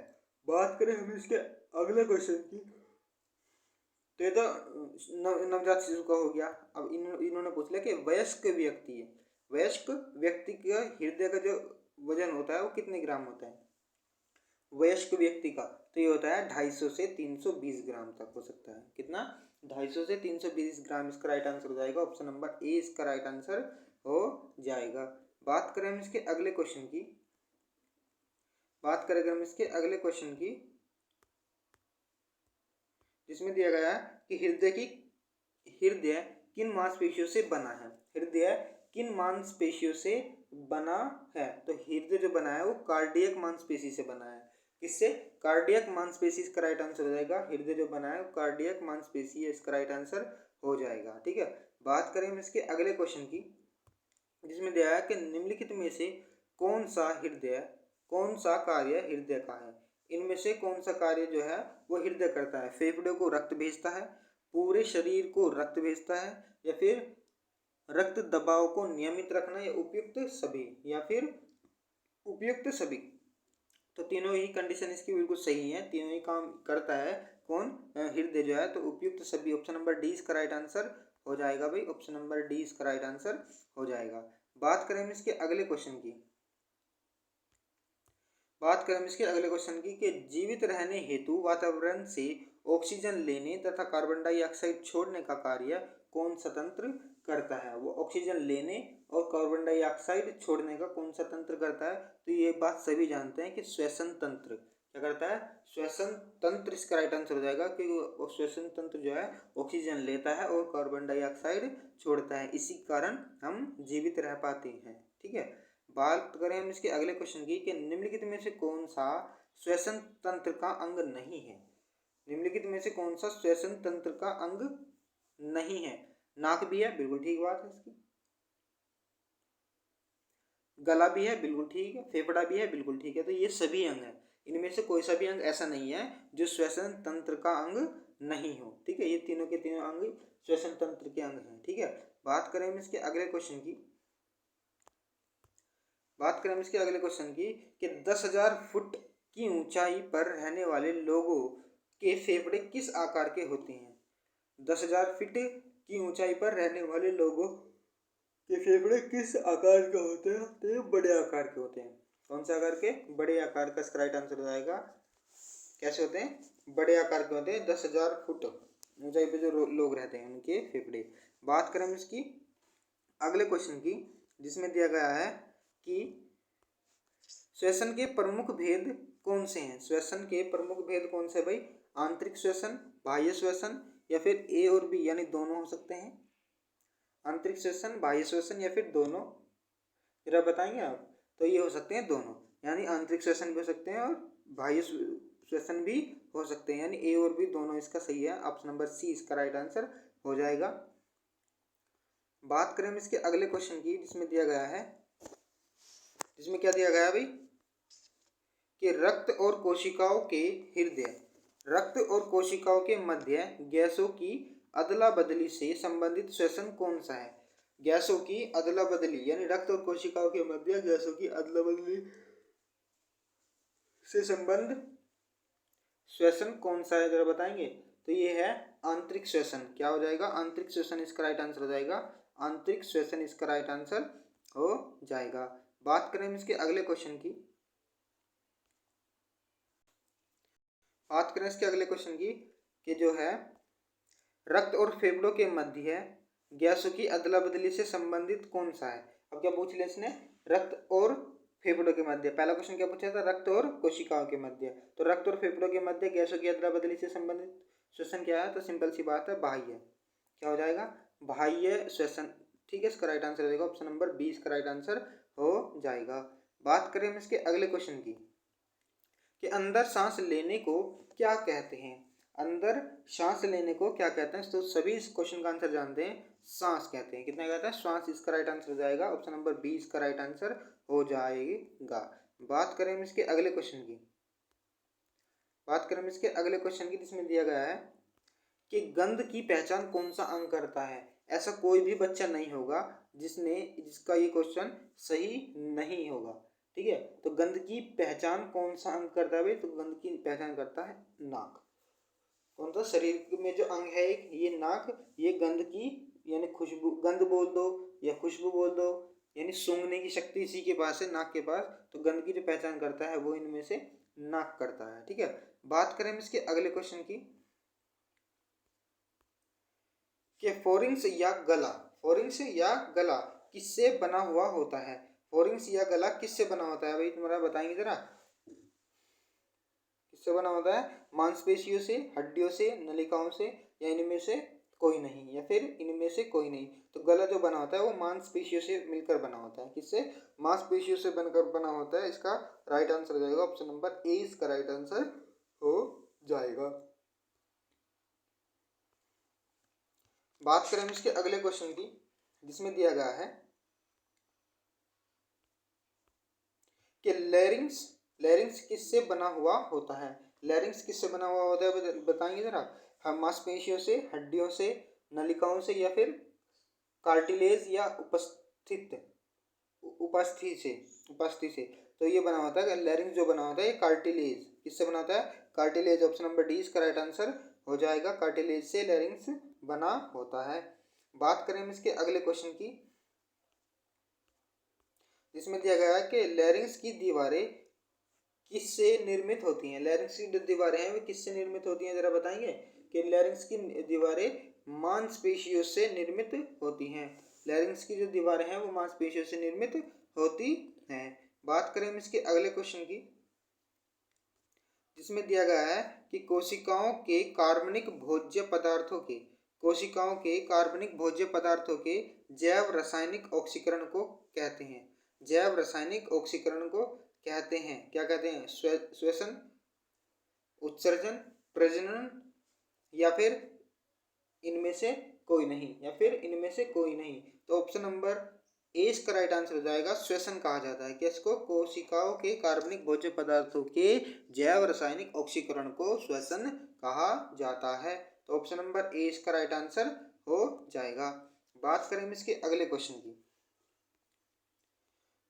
बात करें हम इसके अगले क्वेश्चन की, तो ये तो नवजात शिशु का हो गया। अब इन्होंने पूछ लिया कि वयस्क व्यक्ति है, वयस्क व्यक्ति का हृदय का जो वजन होता है वो कितने ग्राम होता है वयस्क व्यक्ति का? तो ये होता है 250 से 320 ग्राम तक हो सकता है। कितना? 250 से 320 ग्राम इसका राइट आंसर हो जाएगा। ऑप्शन नंबर ए इसका राइट आंसर हो जाएगा। बात करें हम इसके अगले क्वेश्चन की, जिसमें दिया गया है कि हृदय किन मांसपेशियों से बना है? हृदय किन मांसपेशियों से बना है? तो हृदय जो बना है वो कार्डियक मांसपेशी से बना है। किससे? कार्डियक मांसपेशी इसका राइट आंसर हो जाएगा। हृदय जो बना है वो कार्डियक मांसपेशी है, इसका राइट आंसर हो जाएगा। ठीक है। बात करें हम इसके अगले क्वेश्चन की, जिसमें दिया है कि निम्नलिखित में से कौन सा कार्य हृदय का है? इनमें से कौन सा कार्य जो है वो हृदय करता है? फेफड़े को रक्त भेजता है, पूरे शरीर को रक्त भेजता है, या फिर रक्त दबाव को नियमित रखना, या उपयुक्त सभी। तो तीनों ही कंडीशन इसकी बिल्कुल सही है, तीनों ही काम करता है। कौन? हृदय जो है। तो उपयुक्त सभी, ऑप्शन नंबर डी इसका राइट आंसर हो जाएगा भाई। ऑप्शन नंबर डी इसका राइट आंसर हो जाएगा। बात करें हम इसके अगले क्वेश्चन की, कि जीवित रहने हेतु वातावरण से ऑक्सीजन लेने तथा कार्बन डाइऑक्साइड छोड़ने का कार्य कौन सा तंत्र करता है? वो ऑक्सीजन लेने और कार्बन डाइऑक्साइड छोड़ने का कौन सा तंत्र करता है? तो ये बात सभी जानते हैं कि श्वसन तंत्र। क्या करता है? श्वसन तंत्र इसका राइट आंसर हो जाएगा, कि श्वसन तंत्र जो है ऑक्सीजन लेता है और कार्बन डाइऑक्साइड छोड़ता है, इसी कारण हम जीवित रह पाते हैं। ठीक है। बात करें हम इसके अगले क्वेश्चन की, कि निम्नलिखित में से कौन सा श्वसन तंत्र का अंग नहीं है? निम्नलिखित में से कौन सा श्वसन तंत्र का अंग नहीं है? नाक भी है, बिल्कुल ठीक बात है इसकी। गला भी है, बिल्कुल ठीक है। फेफड़ा भी है, बिल्कुल ठीक है। तो ये सभी अंग है, इनमें से कोई सा भी अंग ऐसा नहीं है जो श्वसन तंत्र का अंग नहीं हो। ठीक है। ये तीनों के तीनों अंग श्वसन तंत्र के अंग हैं। ठीक है। बात करें हम इसके अगले क्वेश्चन की, कि 10,000 फुट की ऊंचाई पर रहने वाले लोगों के फेफड़े किस आकार के होते हैं? 10,000 फीट की ऊंचाई पर रहने वाले लोगों के फेफड़े किस आकार के होते हैं? तो ये बड़े आकार के होते हैं। कौन से आकार के? बड़े आकार का इसका राइट आंसर हो जाएगा। कैसे होते हैं? बड़े आकार के होते हैं। 10,000 फुट ऊंचाई पे जो लोग रहते हैं उनके फेफड़े। बात करें हम इसकी अगले क्वेश्चन की, जिसमें दिया गया है कि श्वसन के प्रमुख भेद कौन से हैं? श्वसन के प्रमुख भेद कौन से भाई? आंतरिक श्वसन, बाह्य श्वसन, या फिर ए और बी यानी दोनों हो सकते हैं। आंतरिक श्वसन, बाह्य श्वसन, या फिर दोनों। जरा बताएंगे आप? तो ये हो सकते हैं दोनों, यानी आंतरिक श्वसन भी हो सकते हैं और बाह्य श्वसन भी हो सकते हैं, यानी ए और बी दोनों इसका सही है। ऑप्शन नंबर सी इसका राइट आंसर हो जाएगा। बात करें हम इसके अगले क्वेश्चन की, जिसमें दिया गया है, जिसमें क्या दिया गया है भाई, कि रक्त और कोशिकाओं के मध्य गैसों की अदला बदली से संबंधित श्वसन कौन सा है? गैसों की अदला बदली यानी रक्त और कोशिकाओं के मध्य गैसों की अदला बदली से संबंध श्वसन कौन सा है? जरा बताएंगे। तो ये है आंतरिक श्वसन। क्या हो जाएगा? आंतरिक श्वसन इसका राइट आंसर हो जाएगा। आंतरिक श्वसन इसका राइट आंसर हो जाएगा। बात करें इसके अगले क्वेश्चन की, कि जो है रक्त और फेफड़ों के मध्य गैसों की अदला बदली से संबंधित कौन सा है? अब क्या पूछ लिया इसने? रक्त और फेफड़ों के मध्य। पहला क्वेश्चन क्या पूछा था? रक्त और कोशिकाओं के मध्य। तो रक्त और फेफड़ों के मध्य गैसों की अदला बदली से संबंधित श्वसन क्या है? तो सिंपल सी बात है, बाह्य। क्या हो जाएगा? बाह्य श्वसन। ठीक है। इसका राइट आंसर हो जाएगा ऑप्शन नंबर बी इसका राइट आंसर हो जाएगा। बात करें हम इसके अगले क्वेश्चन की, कि अंदर सांस लेने को क्या कहते हैं? अंदर सांस लेने को क्या कहते हैं? तो सभी इस क्वेश्चन का आंसर जानते हैं, सांस कहते हैं। कितना कहता है? श्वास इसका राइट आंसर हो जाएगा। ऑप्शन नंबर बी इसका राइट आंसर हो जाएगा। बात करें हम इसके अगले क्वेश्चन की, जिसमें दिया गया है कि गंध की पहचान कौन सा अंग करता है? ऐसा कोई भी बच्चा नहीं होगा जिसका ये क्वेश्चन सही नहीं होगा। ठीक है, तो गंध की पहचान कौन सा अंग करता है भाई? तो गंध की पहचान करता है नाक। कौन सा शरीर में जो अंग है एक, ये नाक, ये गंध की यानी खुशबू, गंध बोल दो या खुशबू बोल दो, यानी सूंघने की शक्ति इसी के पास है, नाक के पास। तो गंध की जो पहचान करता है वो इनमें से नाक करता है। ठीक है, बात करें हम इसके अगले क्वेश्चन की कि फोरिंग्स या गला, फोरिंग्स या गला किससे बना हुआ होता है? फोरिंग्स या गला किससे बना होता है भाई? तुम्हारा बताएंगे जरा, किससे बना होता है? मांसपेशियों से, हड्डियों से, नलिकाओं से, या इनमें से कोई नहीं, या फिर इनमें से कोई नहीं। तो गला जो बना होता है वो मांसपेशियों से मिलकर बना होता है। किससे? मांसपेशियों से बनकर बना होता है। इसका राइट आंसर हो जाएगा ऑप्शन नंबर ए, इसका राइट आंसर हो जाएगा। बात करें हम इसके अगले क्वेश्चन की, जिसमें दिया गया है कि लैरिंग्स, लैरिंग्स किससे बना हुआ होता है? लैरिंग्स किससे बना हुआ होता है बताएंगे जरा। हम मांसपेशियों से, हड्डियों से, नलिकाओं से, या फिर कार्टिलेज या उपस्थिति से। तो ये बना होता है लैरिंग्स, जो बना होता है ये कार्टिलेज, किससे बना होता है? कार्टिलेज। ऑप्शन नंबर डी इसका राइट आंसर हो जाएगा, कार्टिलेज से लैरिंग्स बना होता है। बात करें हम इसके अगले क्वेश्चन की, जिसमें दिया गया है कि लैरिंग्स की दीवारें किससे निर्मित होती हैं? लैरिंग्स की जो दीवारें हैं वे किससे निर्मित होती हैं, जरा बताएंगे। कि लैरिंग्स की दीवारें मांसपेशियों से निर्मित होती हैं। लैरिंग्स की जो दीवारें हैं वो मांसपेशियों से निर्मित होती हैं। बात करें हम इसके अगले क्वेश्चन की, जिसमें दिया गया है कि कोशिकाओं के कार्बनिक भोज्य पदार्थों के, कोशिकाओं के कार्बनिक भोज्य पदार्थों के जैव रासायनिक ऑक्सीकरण को कहते हैं। जैव रासायनिक ऑक्सीकरण को कहते हैं, क्या कहते हैं? श्वसन, उत्सर्जन, प्रजनन, या फिर इनमें से कोई नहीं, या फिर इनमें से कोई नहीं। तो ऑप्शन नंबर ए इसका राइट आंसर हो जाएगा, श्वसन कहा जाता है। किसको? कोशिकाओं के कार्बनिक भोज्य पदार्थों के जैव रासायनिक ऑक्सीकरण को श्वसन कहा जाता है। तो ऑप्शन नंबर ए इसका राइट आंसर हो जाएगा। बात करें इसके अगले क्वेश्चन की,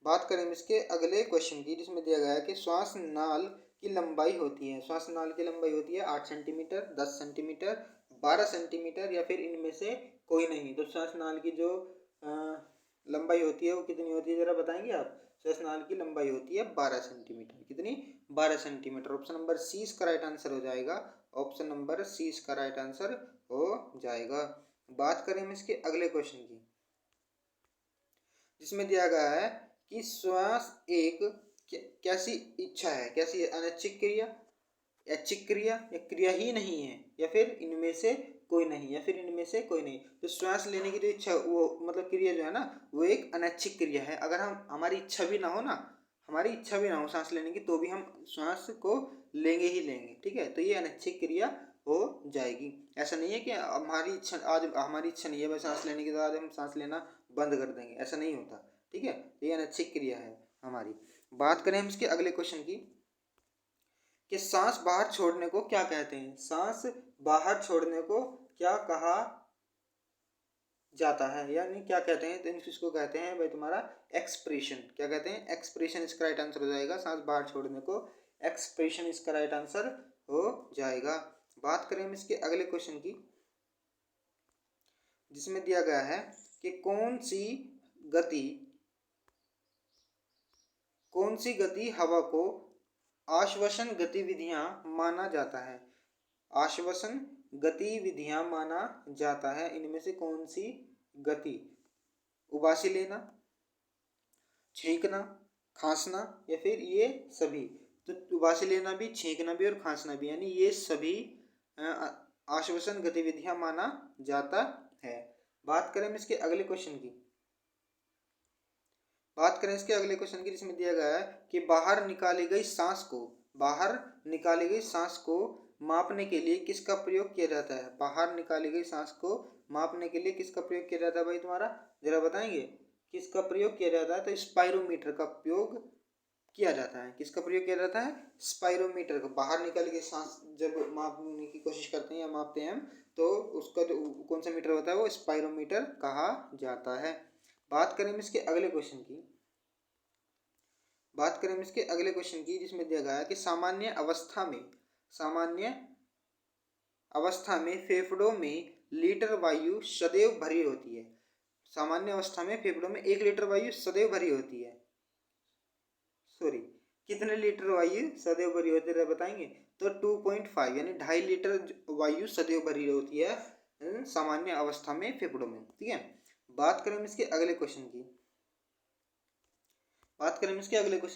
बात करें इसके अगले क्वेश्चन की, जिसमें दिया गया है कि श्वास नाल की लंबाई होती है, श्वास नाल की लंबाई होती है 8 सेंटीमीटर, 10 सेंटीमीटर, 12 सेंटीमीटर, या फिर इनमें से कोई नहीं। तो श्वास नाल की जो लंबाई होती है वो कितनी होती है, जरा बताएंगे आप। श्वास नाल की लंबाई होती है 12 सेंटीमीटर। कितनी? 12 सेंटीमीटर। ऑप्शन नंबर सी इसका राइट आंसर हो जाएगा, ऑप्शन नंबर सी इसका राइट आंसर हो जाएगा। बात करें हम इसके अगले क्वेश्चन की, जिसमें दिया गया है कि श्वास एक कैसी इच्छा है, कैसी अनैच्छिक क्रिया, ऐच्छिक क्रिया, या क्रिया ही नहीं है, या फिर इनमें से कोई नहीं, या फिर इनमें से कोई नहीं। तो श्वास लेने की जो इच्छा, वो मतलब क्रिया जो है ना, वो एक अनैच्छिक क्रिया है। अगर हम हमारी इच्छा भी ना हो ना, हमारी इच्छा भी ना हो सांस लेने की, तो भी हम श्वास को लेंगे ही लेंगे। ठीक है, तो ये अनैच्छिक क्रिया हो जाएगी। ऐसा नहीं है कि हमारी इच्छा, आज हमारी इच्छा नहीं है भाई सांस लेने की, तो आज हम सांस लेना बंद कर देंगे, ऐसा नहीं होता। ठीक है, ये अनैच्छिक क्रिया है हमारी। बात करें हम इसके अगले क्वेश्चन की कि सांस बाहर छोड़ने को क्या कहते हैं? सांस बाहर छोड़ने को क्या कहा जाता है, यानी क्या कहते हैं? तो इसको कहते हैं भाई तुम्हारा एक्सप्रेशन। क्या कहते हैं? एक्सप्रेशन इसका राइट आंसर हो जाएगा। सांस बाहर छोड़ने को एक्सप्रेशन इसका राइट आंसर हो जाएगा। बात करें हम इसके अगले क्वेश्चन की, जिसमें दिया गया है कि कौन सी गति हवा को आश्वासन गतिविधियां माना जाता है? आश्वासन गतिविधियां माना जाता है। इनमें से कौन सी गति? उबासी लेना, छींकना, खांसना, या फिर ये सभी। तो उबासी लेना भी, छींकना भी और खांसना भी, यानी ये सभी आश्वासन गतिविधियां माना जाता है। बात करें इसके अगले क्वेश्चन की, बात करें इसके अगले क्वेश्चन की, जिसमें दिया गया है कि बाहर निकाली गई सांस को मापने के लिए किसका प्रयोग किया जाता है? बाहर निकाली गई सांस को मापने के लिए किसका प्रयोग किया जाता है भाई तुम्हारा, जरा बताएंगे किसका प्रयोग किया जाता है? तो स्पाइरोमीटर का प्रयोग किया जाता है। किसका प्रयोग किया जाता है? स्पाइरोमीटर का। बाहर निकल के सांस जब मापने की कोशिश करते हैं या मापते हैं हम, तो उसका जो कौन सा मीटर होता है वो स्पाइरोमीटर कहा जाता है। बात करें हम इसके अगले क्वेश्चन की, जिसमें दिया गया है कि सामान्य अवस्था में फेफड़ों में लीटर वायु सदैव भरी होती है। सामान्य अवस्था में फेफड़ों में 1 लीटर वायु सदैव भरी होती है। सॉरी, कितने लीटर वायु सदैव भरी होती है बताएंगे? तो 2.5 यानी 2.5 लीटर वायु सदैव भरी होती है सामान्य अवस्था में फेफड़ों में। ठीक है। बात करें इसके अगले क्वेश्चन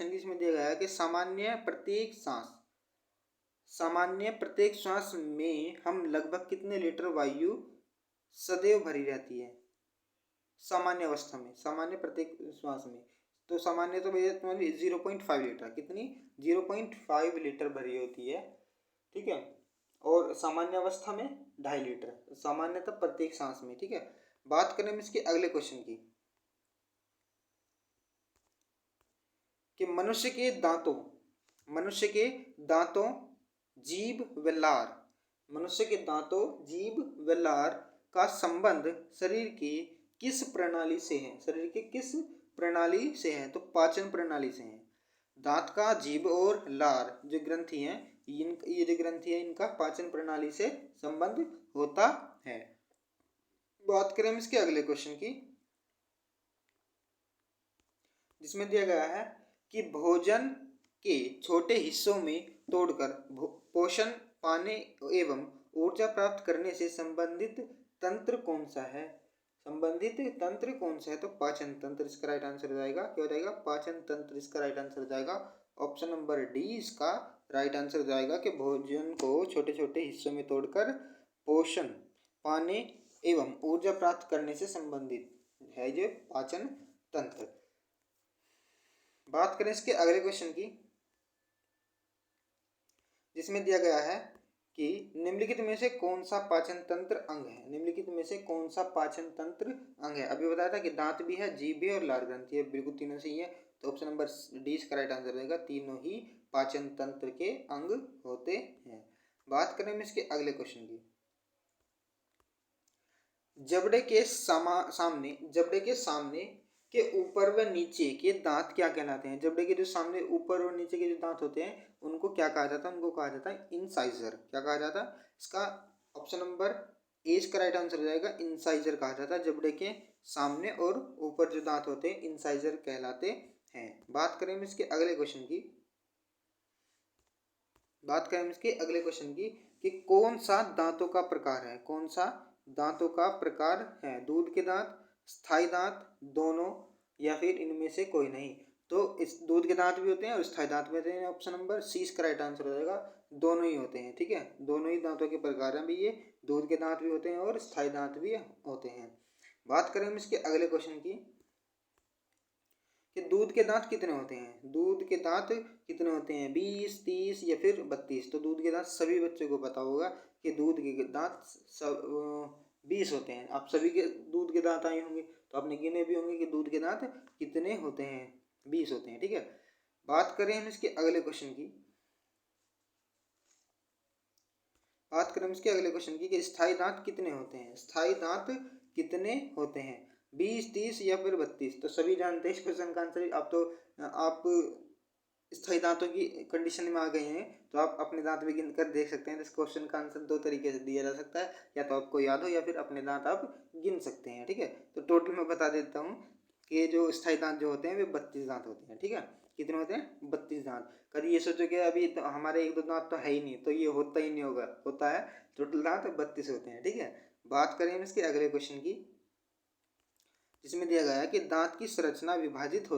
की, इसमें दिया गया है कि सामान्य प्रत्येक श्वास में हम लगभग कितने लीटर वायु सदैव भरी रहती है सामान्य अवस्था में, सामान्य प्रत्येक श्वास में? तो सामान्य तो भैया तुम्हारी 0.5 लीटर, कितनी? 0.5 लीटर भरी होती है। ठीक है। और सामान्य अवस्था में 2.5 लीटर, सामान्य तो प्रत्येक सांस में। ठीक है। बात करें इसके अगले क्वेश्चन की कि मनुष्य के दांतों जीभ व लार का संबंध शरीर की किस प्रणाली से है? तो पाचन प्रणाली से है। दांत का जीभ और लार जो ग्रंथि है, ये जो ग्रंथि है इनका पाचन प्रणाली से संबंध होता है। बात करें इसके अगले क्वेश्चन की, जिसमें दिया गया है कि भोजन के छोटे हिस्सों में तोड़कर पोषण पाने एवं ऊर्जा प्राप्त करने से संबंधित तंत्र कौन सा है? तो पाचन तंत्र इसका राइट आंसर हो जाएगा। क्या हो जाएगा? पाचन तंत्र इसका राइट आंसर हो जाएगा। ऑप्शन नंबर डी इसका राइट आंसर हो जाएगा कि भोजन को छोटे छोटे हिस्सों में तोड़कर पोषण पाने एवं ऊर्जा प्राप्त करने से संबंधित है जो पाचन तंत्र। बात करें इसके अगले क्वेश्चन की, जिसमें दिया गया है कि निम्नलिखित में से कौन सा पाचन तंत्र अंग है? अभी बताया था कि दांत भी है, जीभ भी है और लार ग्रंथि है। बिल्कुल तीनों सही है। तो ऑप्शन नंबर डी इसका राइट आंसर रहेगा। तीनों ही पाचन तंत्र के अंग होते हैं। बात करें इसके अगले क्वेश्चन की, जबड़े के सामने के ऊपर व नीचे के दांत क्या कहलाते हैं? जबड़े के जो सामने ऊपर और नीचे के जो दांत होते हैं उनको क्या कहा जाता है? उनको कहा जाता है इंसाइजर। क्या कहा जाता है? इसका ऑप्शन नंबर ए इसका राइट आंसर हो जाएगा। इंसाइजर कहा जाता है। जबड़े के सामने और ऊपर जो दांत होते हैं इंसाइजर कहलाते हैं। बात करें इसके अगले क्वेश्चन की, कि कौन सा दांतों का प्रकार है? दूध के दांत, स्थायी दांत, दोनों, या फिर इनमें से कोई नहीं? तो इस दूध के दांत भी होते हैं और स्थायी दांत भी होते हैं। ऑप्शन नंबर सी इसका राइट आंसर हो जाएगा। दोनों ही होते हैं। ठीक है। दोनों ही दांतों के प्रकार हैं भी ये। दूध के दांत भी होते हैं और स्थायी दांत भी होते हैं। बात करें हम इसके अगले क्वेश्चन की कि दूध के दांत कितने होते हैं? 20, 30 या फिर 32? तो दूध के दांत सभी बच्चों को पता होगा कि दूध के दांत 20 होते हैं। आप सभी के दूध के दांत आए होंगे तो आपने गिने भी होंगे कि दूध के दांत कितने होते हैं? 20 होते हैं। ठीक है। बात करें हम इसके अगले क्वेश्चन की, कि स्थायी दांत कितने होते हैं? 20, 30 या फिर 32? तो सभी जानते हैं इस क्वेश्चन का आंसर। अब तो आप स्थायी दांतों की कंडीशन में आ गए हैं तो आप अपने दांत भी गिन कर देख सकते हैं। तो इस क्वेश्चन का आंसर 2 तरीके से दिया जा सकता है, या तो आपको याद हो या फिर अपने दांत आप गिन सकते हैं। ठीक है। तो टोटल मैं बता देता हूँ कि जो स्थायी दांत जो होते हैं वे 32 दांत होते हैं। ठीक है। कितने होते हैं? 32 दांत। कभी ये सोचो कि अभी तो हमारे 1-2 दांत तो है ही नहीं, तो ये होता ही नहीं होगा। होता है, टोटल दांत 32 होते हैं। ठीक है। बात करें हम इसके अगले क्वेश्चन की, जिसमें दिया गया है कि दांत की संरचना विभाजित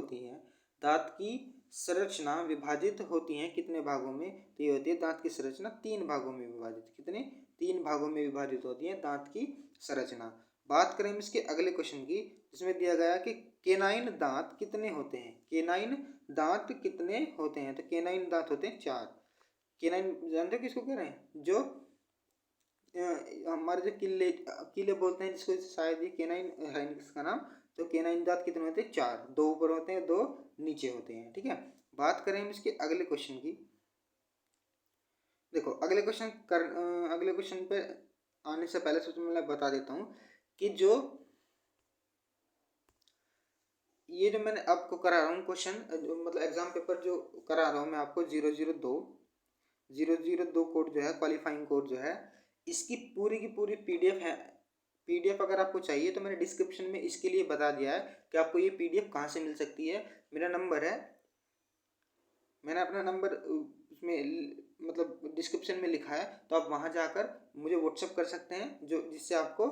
होती है कितने भागों में? तो ये होती है दांत की संरचना 3 भागों में विभाजित। कितने? 3 भागों में विभाजित होती है दांत की संरचना। बात करें इसके अगले क्वेश्चन की, जिसमें दिया गया कि केनाइन दांत कितने होते हैं? तो केनाइन दांत होते हैं 4। केनाइन जानते हो किसको कह रहे हैं? जो हमारे जो किले बोलते हैं जिसको, शायद ये केनाइन है इसका नाम। तो केनाइन दांत कितने होते हैं? 4। 2 ऊपर होते हैं, 2 नीचे होते हैं। ठीक है। बात करें हम इसके अगले क्वेश्चन की। देखो अगले क्वेश्चन पे आने से पहले सोच मैं बता देता हूँ कि जो ये जो मैंने आपको करा रहा हूँ क्वेश्चन, मतलब एग्जाम पेपर जो करा रहा हूँ मैं आपको 002 कोड जो है, क्वालिफाइंग कोड जो है, इसकी की पूरी पीडीएफ है। पीडीएफ अगर आपको चाहिए तो मैंने डिस्क्रिप्शन में इसके लिए बता दिया है कि आपको ये पीडीएफ कहाँ से मिल सकती है। मेरा नंबर है, मैंने अपना नंबर उसमें मतलब डिस्क्रिप्शन में लिखा है, तो आप वहाँ जाकर मुझे व्हाट्सअप कर सकते हैं, जो जिससे आपको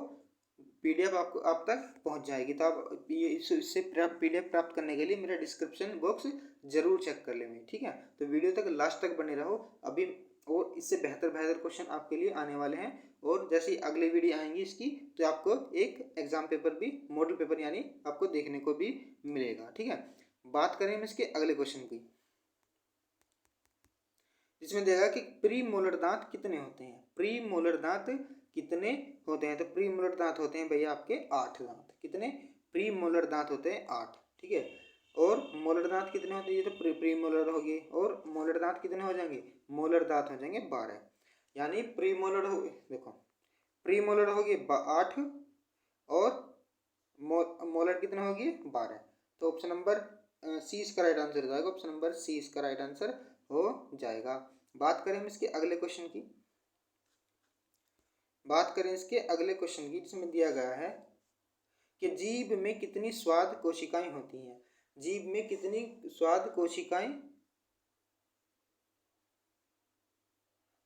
पीडीएफ आपको आप तक पहुँच जाएगी। तो आप ये इससे पीडीएफ प्राप्त करने के लिए मेरा डिस्क्रिप्शन बॉक्स जरूर चेक कर लेंगे, ठीक है। तो वीडियो तक लास्ट तक बने रहो, अभी और इससे बेहतर क्वेश्चन आपके लिए आने वाले हैं। और जैसे ही अगली वीडियो आएंगी इसकी, तो आपको एक एग्जाम पेपर भी, मॉडल पेपर यानी आपको देखने को भी मिलेगा, ठीक है। बात करें हम इसके अगले क्वेश्चन की, इसमें देगा कि प्री मोलर दांत कितने होते हैं। प्री मोलर दांत कितने होते हैं, तो प्री मोलर दांत होते हैं भैया आपके 8 दांत। कितने प्री मोलर दांत होते हैं? 8, ठीक है। और मोलर दांत कितने होते हैं, ये तो प्री मोलर हो गए, और मोलर दांत कितने हो जाएंगे? मोलर दांत हो जाएंगे 12, यानी प्री मोलर हो, देखो प्री मोलर हो गए 8 और मोलर कितने हो गए? 12। तो ऑप्शन नंबर सी इसका राइट आंसर हो जाएगा, ऑप्शन नंबर सी इसका राइट आंसर हो जाएगा। बात करें हम इसके अगले क्वेश्चन की, जिसमें दिया गया है कि जीभ में कितनी स्वाद कोशिकाएं होती हैं। जीभ में कितनी स्वाद कोशिकाएं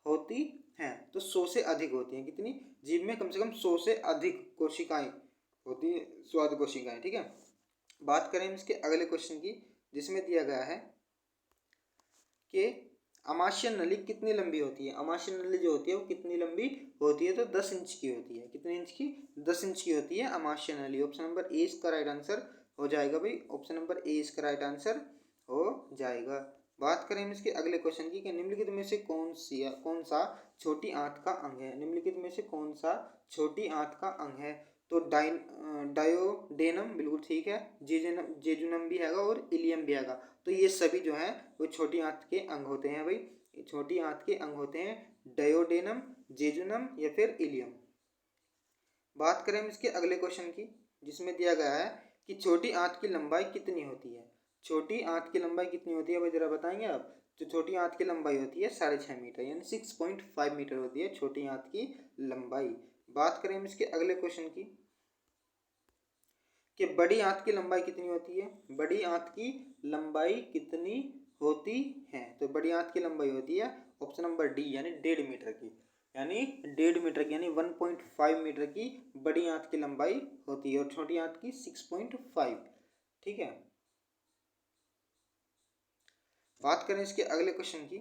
होती हैं? तो 100 से अधिक होती हैं। कितनी? जीभ में कम से कम 100 से अधिक कोशिकाएं होती है, स्वाद कोशिकाएं, ठीक है। बात करें इसके अगले क्वेश्चन की, जिसमें दिया गया है कि आमाशय नली कितनी लंबी होती है। आमाशय नली जो होती है वो कितनी लंबी होती है? तो 10 इंच की होती है। कितने इंच की? 10 इंच की होती है आमाशय नली। ऑप्शन नंबर ए इसका राइट आंसर हो जाएगा भाई, ऑप्शन नंबर ए इसका राइट आंसर हो जाएगा। बात करें हम इसके अगले क्वेश्चन की कि निम्नलिखित में से कौन सा छोटी आंत का अंग है। निम्नलिखित में से कौन सा छोटी आंत का अंग है? तो डायोडेनम बिल्कुल ठीक है, जेजुनम भी हैगा और इलियम भी हैगा। तो ये सभी जो है वो छोटी आंत के अंग होते हैं भाई, छोटी आंत के अंग होते हैं, डायोडेनम, जेजुनम या फिर इलियम। बात करें हम इसके अगले क्वेश्चन की, जिसमें दिया गया है कि छोटी आंत की लंबाई कितनी होती है। छोटी आंत की लंबाई कितनी होती है भाई, जरा बताएंगे आप। तो छोटी आंत की लंबाई होती है 6.5 मीटर, यानी 6.5 मीटर होती है छोटी आंत की लंबाई। बात करें हम इसके अगले क्वेश्चन की कि बड़ी आंत की लंबाई कितनी होती है। बड़ी आंत की लंबाई कितनी होती है? तो बड़ी आंत की लंबाई होती है ऑप्शन नंबर डी, यानी 1.5 मीटर की, यानी 1.5 मीटर की, यानी 1.5 मीटर की बड़ी आंत की लंबाई होती है, और छोटी आंत की 6.5, ठीक है। बात करें इसके अगले क्वेश्चन की,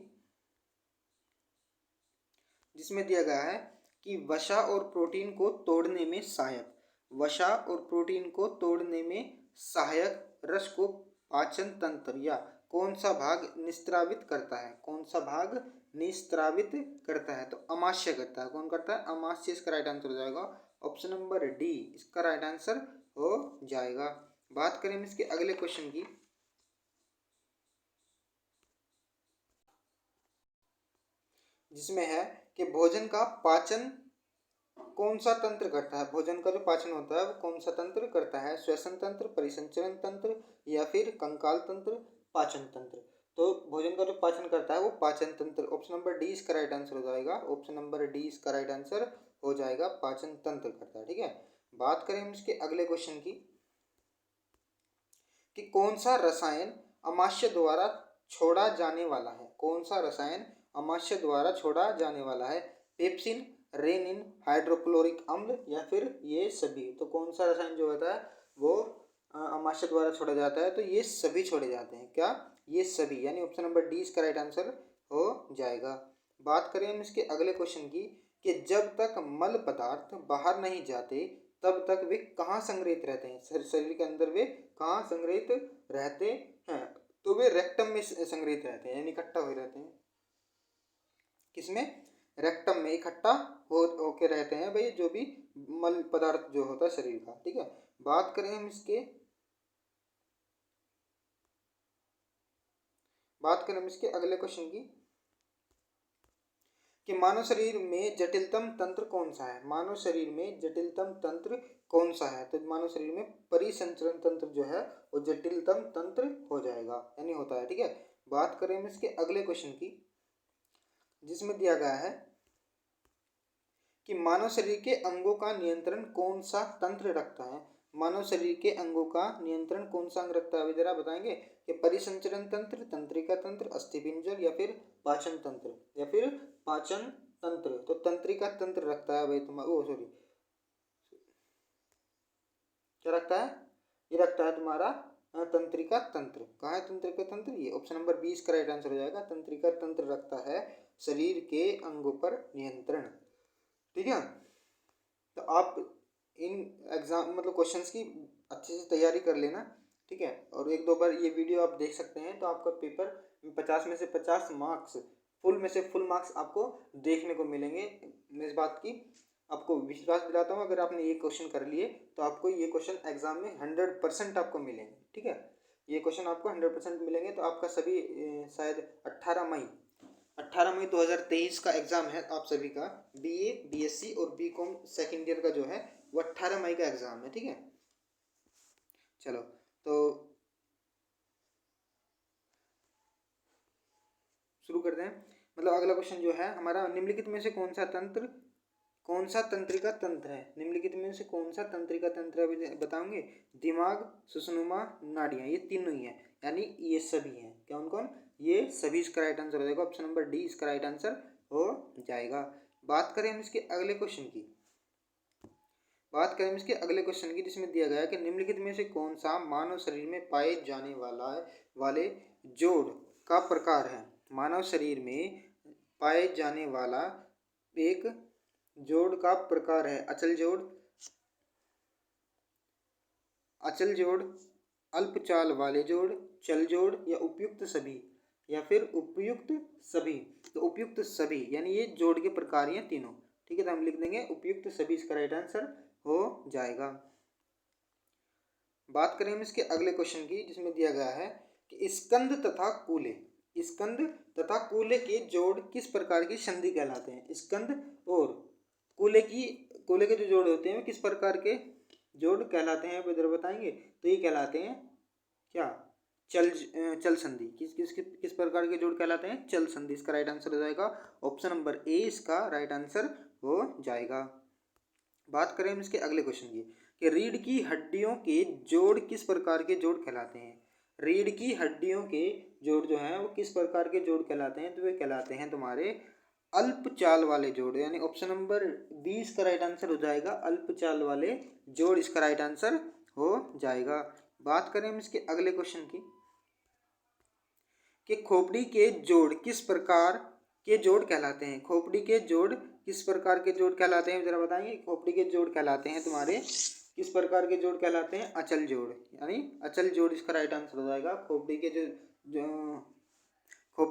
जिसमें दिया गया है कि वसा और प्रोटीन को तोड़ने में सहायक, वसा और प्रोटीन को तोड़ने में सहायक रस को पाचन तंत्र या कौन सा भाग निस्त्रावित करता है? कौन सा भाग निस्त्रावित करता है? तो अमाशय करता है। कौन करता है? अमाशय इसका राइट आंसर हो जाएगा, ऑप्शन नंबर डी इसका राइट आंसर हो जाएगा। बात करें इसके अगले क्वेश्चन की, जिसमें है कि भोजन का पाचन कौन सा तंत्र करता है। भोजन का जो पाचन होता है वो कौन सा तंत्र करता है? श्वसन तंत्र, परिसंचरण तंत्र या फिर कंकाल तंत्र, पाचन तंत्र। तो भोजन का जो पाचन करता है वो पाचन तंत्र, ऑप्शन नंबर डी इसका राइट आंसर हो जाएगा, ऑप्शन नंबर डी इसका राइट आंसर हो जाएगा, पाचन तंत्र करता है, ठीक है। बात करें हम इसके अगले क्वेश्चन की कि कौन सा रसायन अमाशय द्वारा छोड़ा जाने वाला है। कौन सा रसायन अमाशय द्वारा छोड़ा जाने वाला है? पेप्सिन, रेनिन, हाइड्रोक्लोरिक अम्ल या फिर ये सभी। तो कौन सा रसायन जो होता है वो अमाशय द्वारा छोड़ा जाता है? तो ये सभी छोड़े जाते हैं। क्या? ये सभी, यानी ऑप्शन नंबर डी इसका राइट आंसर हो जाएगा। बात करें हम इसके अगले क्वेश्चन की कि जब तक मल पदार्थ बाहर नहीं जाते तब तक वे कहाँ संग्रहित रहते हैं। शरीर के अंदर वे कहाँ संग्रहित रहते हैं? तो वे रेक्टम में संग्रहित रहते हैं, यानी इकट्ठा हुए रहते हैं। किसमें? रेक्टम में इकट्ठा होके रहते हैं भाई, जो भी मल पदार्थ जो होता है शरीर का, ठीक है। बात करें हम इसके बात करें हम इसके अगले क्वेश्चन की कि मानव शरीर में जटिलतम तंत्र कौन सा है। मानव शरीर में जटिलतम तंत्र कौन सा है। तो मानव शरीर में परिसंचरण तंत्र जो है वो जटिलतम तंत्र हो जाएगा, यानी होता है। ठीक है, बात करें हम इसके अगले क्वेश्चन की जिसमें दिया गया है कि मानव शरीर के अंगों का नियंत्रण कौन सा तंत्र रखता है। मानव शरीर के अंगों का नियंत्रण कौन सा अंग रखता है, जरा बताएंगे कि परिसंचरण तंत्र, तंत्रिका तंत्र, अस्थिपिंजर या फिर पाचन तंत्र या फिर पाचन तंत्र। तो तंत्रिका तंत्र रखता है भाई तुम्हारा, ओ सॉरी क्या रखता है, ये रखता है तुम्हारा तंत्रिका तंत्र। कहाँ है तंत्रिका तंत्र, ये ऑप्शन नंबर 20 का राइट आंसर हो जाएगा। तंत्रिका तंत्र रखता है शरीर के अंगों पर नियंत्रण। ठीक है, तो आप इन एग्जाम मतलब क्वेश्चंस की अच्छे से तैयारी कर लेना। ठीक है, और एक दो बार ये वीडियो आप देख सकते हैं तो आपका पेपर 50 में से 50 मार्क्स, फुल में से फुल मार्क्स आपको देखने को मिलेंगे। मैं इस बात की आपको विश्वास दिलाता हूँ, अगर आपने ये क्वेश्चन कर लिए तो आपको ये क्वेश्चन एग्जाम में 100% आपको मिलेंगे। ठीक है, ये क्वेश्चन आपको 100% मिलेंगे। तो आपका सभी शायद 18 मई 2023 का एग्ज़ाम है आप सभी का। बीए, बीएससी और बीकॉम सेकेंड ईयर का जो है वो 18 मई का एग्ज़ाम है। ठीक है, चलो तो शुरू करते हैं। मतलब अगला क्वेश्चन जो है हमारा, निम्नलिखित में से कौन सा तंत्रिका तंत्र है। निम्नलिखित में से कौन सा तंत्रिका तंत्र है बताओगे। दिमाग, सुषुम्ना, नाड़ियाँ, ये तीनों ही है, यानी ये सभी हैं। कौन कौन, ये सभी इसका राइट आंसर हो जाएगा। ऑप्शन नंबर डी इसका राइट आंसर हो जाएगा। बात करें हम इसके अगले क्वेश्चन की, जिसमें दिया गया है कि निम्नलिखित में से कौन सा मानव शरीर में पाए जाने वाले जोड़ का प्रकार है। मानव शरीर में पाए जाने वाला एक जोड़ का प्रकार है। अचल जोड़, अल्पचाल वाले जोड़, चल जोड़ या उपयुक्त सभी या फिर उपयुक्त सभी। तो उपयुक्त सभी यानी ये जोड़ के प्रकार हैं तीनों। ठीक है, तो हम लिख देंगे उपयुक्त सभी इसका राइट आंसर हो जाएगा। बात करें हम इसके अगले क्वेश्चन की जिसमें दिया गया है कि स्कंद तथा कूले के जोड़ किस प्रकार की संधि कहलाते हैं। स्कंद और कूले के जो जोड़ होते हैं किस प्रकार के जोड़ कहलाते हैं, इधर बताएंगे। तो ये कहलाते हैं क्या, चल संधि। किस प्रकार के जोड़ कहलाते हैं, चल संधि। इसका राइट आंसर हो जाएगा ऑप्शन नंबर ए इसका राइट आंसर हो जाएगा। बात करें हम इसके अगले क्वेश्चन की कि रीढ़ की हड्डियों के जोड़ किस प्रकार के जोड़ कहलाते हैं। रीढ़ की हड्डियों के जोड़ जो हैं वो किस प्रकार के जोड़ कहलाते हैं, तो वे कहलाते हैं तुम्हारे अल्पचाल वाले जोड़, यानी ऑप्शन नंबर 20 का राइट आंसर हो जाएगा। अल्पचाल वाले जोड़ इसका राइट आंसर हो जाएगा। बात करें हम इसके अगले क्वेश्चन की कि खोपड़ी के जोड़ किस प्रकार के जोड़ कहलाते हैं। खोपड़ी के जोड़ किस प्रकार के जोड़ कहलाते हैं, जरा बताएंगे। खोपड़ी के जोड़ कहलाते हैं तुम्हारे किस प्रकार के जोड़ कहलाते हैं, अचल जोड़, यानी अचल जोड़ इसका राइट आंसर हो जाएगा। खोपड़ी